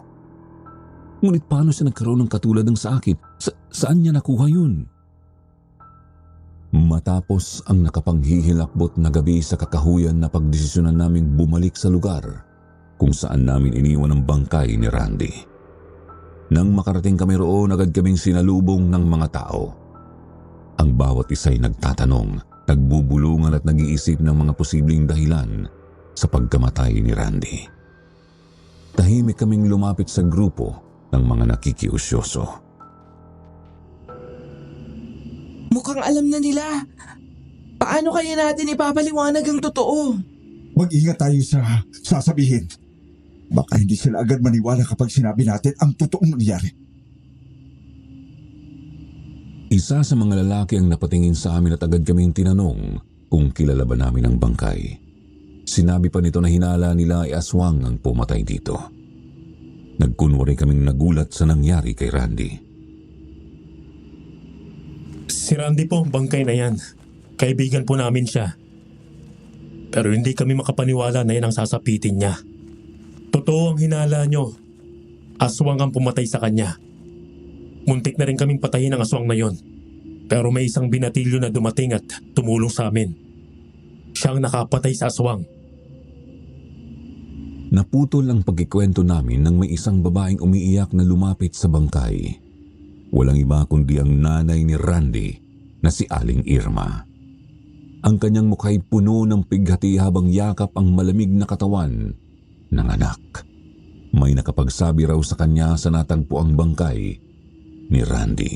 Ngunit paano siya nagkaroon ng katulad ng sa akin? Saan niya nakuha yun? Matapos ang nakapanghihilakbot na gabi sa kakahuyan na pagdesisyonan naming bumalik sa lugar kung saan namin iniwan ang bangkay ni Randy. Nang makarating kami roon, agad kaming sinalubong ng mga tao. Ang bawat isa'y nagtatanong, nagbubulungan at nag-iisip ng mga posibleng dahilan sa pagkamatay ni Randy. Tahimik kaming lumapit sa grupo ng mga nakikiusyoso. Mukhang alam na nila. Paano kaya natin ipapaliwanag ang totoo? Mag-ingat tayo sa sasabihin. Baka hindi sila agad maniwala kapag sinabi natin ang totoong nangyari. Isa sa mga lalaki ang napatingin sa amin at agad kaming tinanong kung kilala ba namin ang bangkay. Sinabi pa nito na hinala nila ay aswang ang pumatay dito. Nagkunwari kaming nagulat sa nangyari kay Randy. Si Randy po ang bangkay na yan. Kaibigan po namin siya. Pero hindi kami makapaniwala na yan ang sasapitin niya. Totoo ang hinala nyo. Aswang ang pumatay sa kanya. Muntik na rin kaming patayin ang aswang na yon. Pero may isang binatilyo na dumating at tumulong sa amin. Siyang nakapatay sa aswang. Naputol ang pagkikwento namin nang may isang babaeng umiiyak na lumapit sa bangkay. Walang iba kundi ang nanay ni Randy na si Aling Irma. Ang kanyang mukha'y puno ng pighati habang yakap ang malamig na katawan ng anak. May nakapagsabi raw sa kanya sa natagpo ang bangkay ni Randy.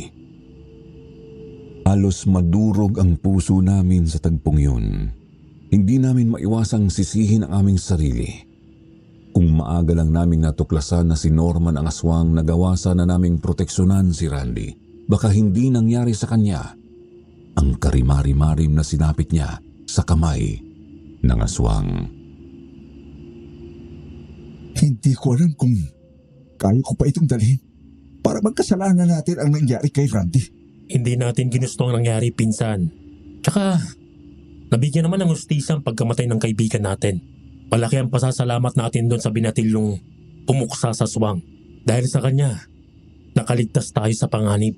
Halos madurog ang puso namin sa tagpong yun. Hindi namin maiwasang sisihin ang aming sarili. Kung maaga lang naming natuklasan na si Norman ang aswang, nagawa na naming proteksyonan si Randy. Baka hindi nangyari sa kanya ang karimari-marim na sinapit niya sa kamay ng aswang. Hindi ko alam kung kaya ko pa itong dalhin para magkasalanan natin ang nangyari kay Randy. Hindi natin ginusto ang nangyari, pinsan. Tsaka, nabigyan naman ng hustisya ang pagkamatay ng kaibigan natin. Malaki ang pasasalamat natin doon sa binatilyong pumuksa sa aswang. Dahil sa kanya, nakaligtas tayo sa panganib.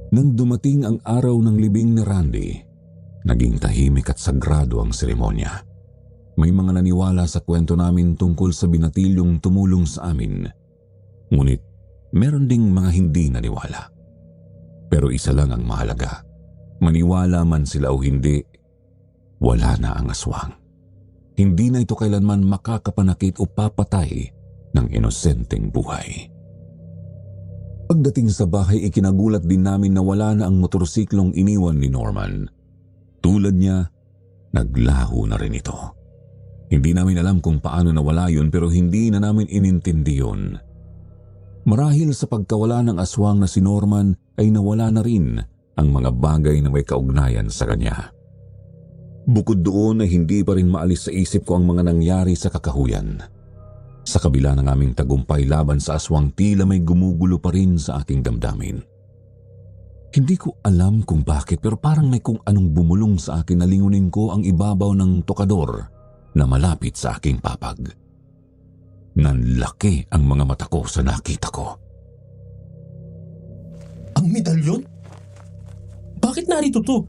Nang dumating ang araw ng libing ni Randy, naging tahimik at sagrado ang seremonya. May mga naniwala sa kwento namin tungkol sa binatilyong tumulong sa amin. Ngunit meron ding mga hindi naniwala. Pero isa lang ang mahalaga. Maniwala man sila o hindi, wala na ang aswang. Hindi na ito kailanman makakapanakit o papatay ng inosenteng buhay. Pagdating sa bahay, ikinagulat din namin na wala na ang motorsiklong iniwan ni Norman. Tulad niya, naglaho na rin ito. Hindi namin alam kung paano nawala yun, pero hindi na namin inintindi yun. Marahil sa pagkawala ng aswang na si Norman ay nawala na rin ang mga bagay na may kaugnayan sa kanya. Bukod doon ay hindi pa rin maalis sa isip ko ang mga nangyari sa kakahuyan. Sa kabila ng aming tagumpay laban sa aswang, tila may gumugulo pa rin sa aking damdamin. Hindi ko alam kung bakit, pero parang may kung anong bumulong sa akin na lingunin ko ang ibabaw ng tokador na malapit sa aking papag. Nanlaki ang mga mata ko sa nakita ko. Ang medalyon? Bakit bakit narito to?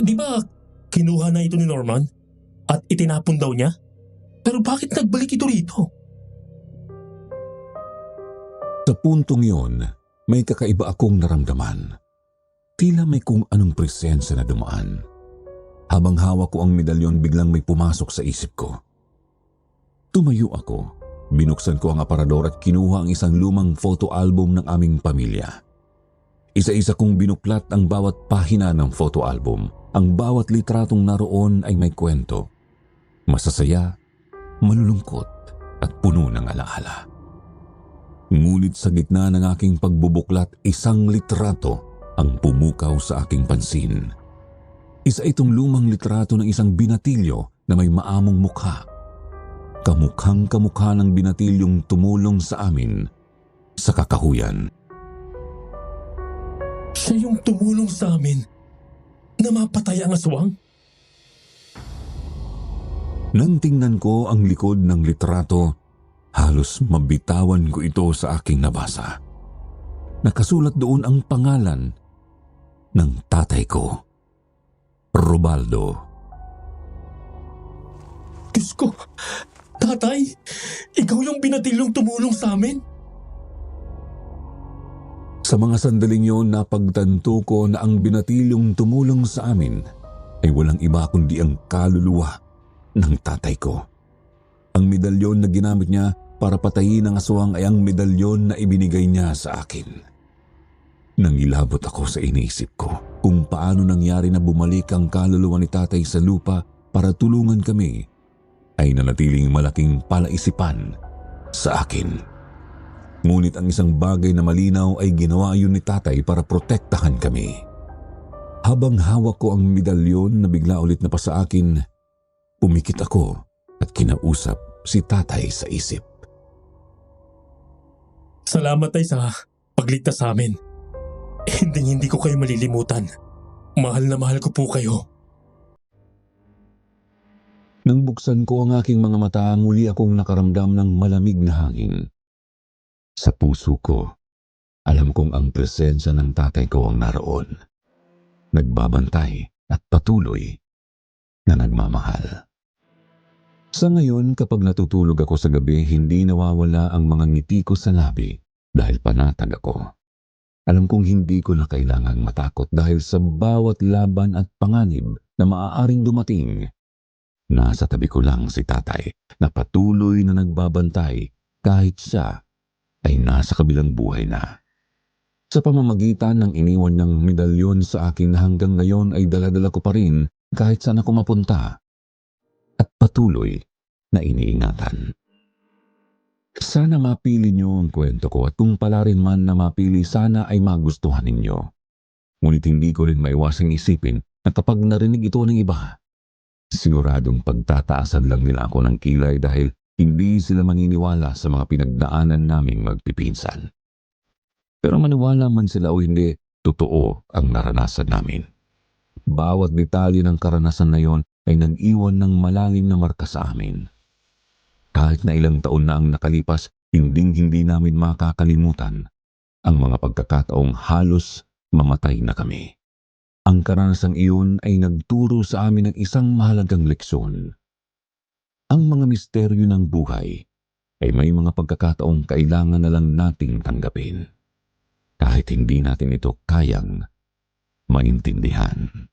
Di ba kinuha na ito ni Norman at itinapon daw niya? Pero bakit nagbalik ito rito? Sa puntong yon, may kakaiba akong naramdaman. Tila may kung anong presensya na dumaan. Habang hawak ko ang medalyon, biglang may pumasok sa isip ko. Tumayo ako, binuksan ko ang aparador at kinuha ang isang lumang photo album ng aming pamilya. Isa-isa kong binuklat ang bawat pahina ng photo album. Ang bawat litratong naroon ay may kwento. Masasaya, malulungkot at puno ng alaala. Ngunit sa gitna ng aking pagbubuklat, isang litrato ang pumukaw sa aking pansin. Isa itong lumang litrato ng isang binatilyo na may maamong mukha. Kamukhang kamukha ng binatilyong tumulong sa amin sa kakahuyan. Siya yung tumulong sa amin na mapatay ang aswang? Nang tingnan ko ang likod ng litrato, halos mabitawan ko ito sa aking nabasa. Nakasulat doon ang pangalan ng tatay ko, Robaldo. Diyos ko, tatay, ikaw yung binatilyong tumulong sa amin? Sa mga sandaling yon, napagtanto ko na ang binatilyong tumulong sa amin ay walang iba kundi ang kaluluwa ng tatay ko. Ang medalyon na ginamit niya para patayin ang aswang ay ang medalyon na ibinigay niya sa akin. Nangilabot ako sa iniisip ko kung paano nangyari na bumalik ang kaluluwa ni tatay sa lupa para tulungan kami, ay nanatiling malaking palaisipan sa akin. Ngunit ang isang bagay na malinaw ay ginawa yun ni tatay para protektahan kami. Habang hawak ko ang medalyon na bigla ulit na pa sa akin, pumikit ako at kinausap si tatay sa isip. Salamat tay sa pagligtas sa amin. Hindi ko kayo malilimutan. Mahal na mahal ko po kayo. Nang buksan ko ang aking mga mata, muli akong nakaramdam ng malamig na hangin. Sa puso ko, alam kong ang presensya ng tatay ko ang naroon. Nagbabantay at patuloy na nagmamahal. Sa ngayon, kapag natutulog ako sa gabi, hindi nawawala ang mga ngiti ko sa labi dahil panatag ako. Alam kong hindi ko na kailangang matakot dahil sa bawat laban at panganib na maaaring dumating, nasa tabi ko lang si tatay na patuloy na nagbabantay kahit siya ay nasa kabilang buhay na. Sa pamamagitan ng iniwan niyang medalyon sa akin na hanggang ngayon ay dala-dala ko pa rin kahit saan ako mapunta at patuloy na iniingatan. Sana mapili niyo ang kwento ko at kung pala rin man na mapili, sana ay magustuhan ninyo. Ngunit hindi ko rin maiwasang isipin na kapag narinig ito ng iba, siguradong pagtataasan lang nila ako ng kilay dahil hindi sila maniniwala sa mga pinagdaanan naming magpipinsan. Pero maniwala man sila o hindi, totoo ang naranasan namin. Bawat detalye ng karanasan na yon ay nag-iwan ng malalim na marka sa amin. Kahit na ilang taon na ang nakalipas, hindi namin makakalimutan ang mga pagkakataong halos mamatay na kami. Ang karanasang iyon ay nagturo sa amin ng isang mahalagang leksyon. Ang mga misteryo ng buhay ay may mga pagkakataong kailangan na lang nating tanggapin, kahit hindi natin ito kayang maintindihan.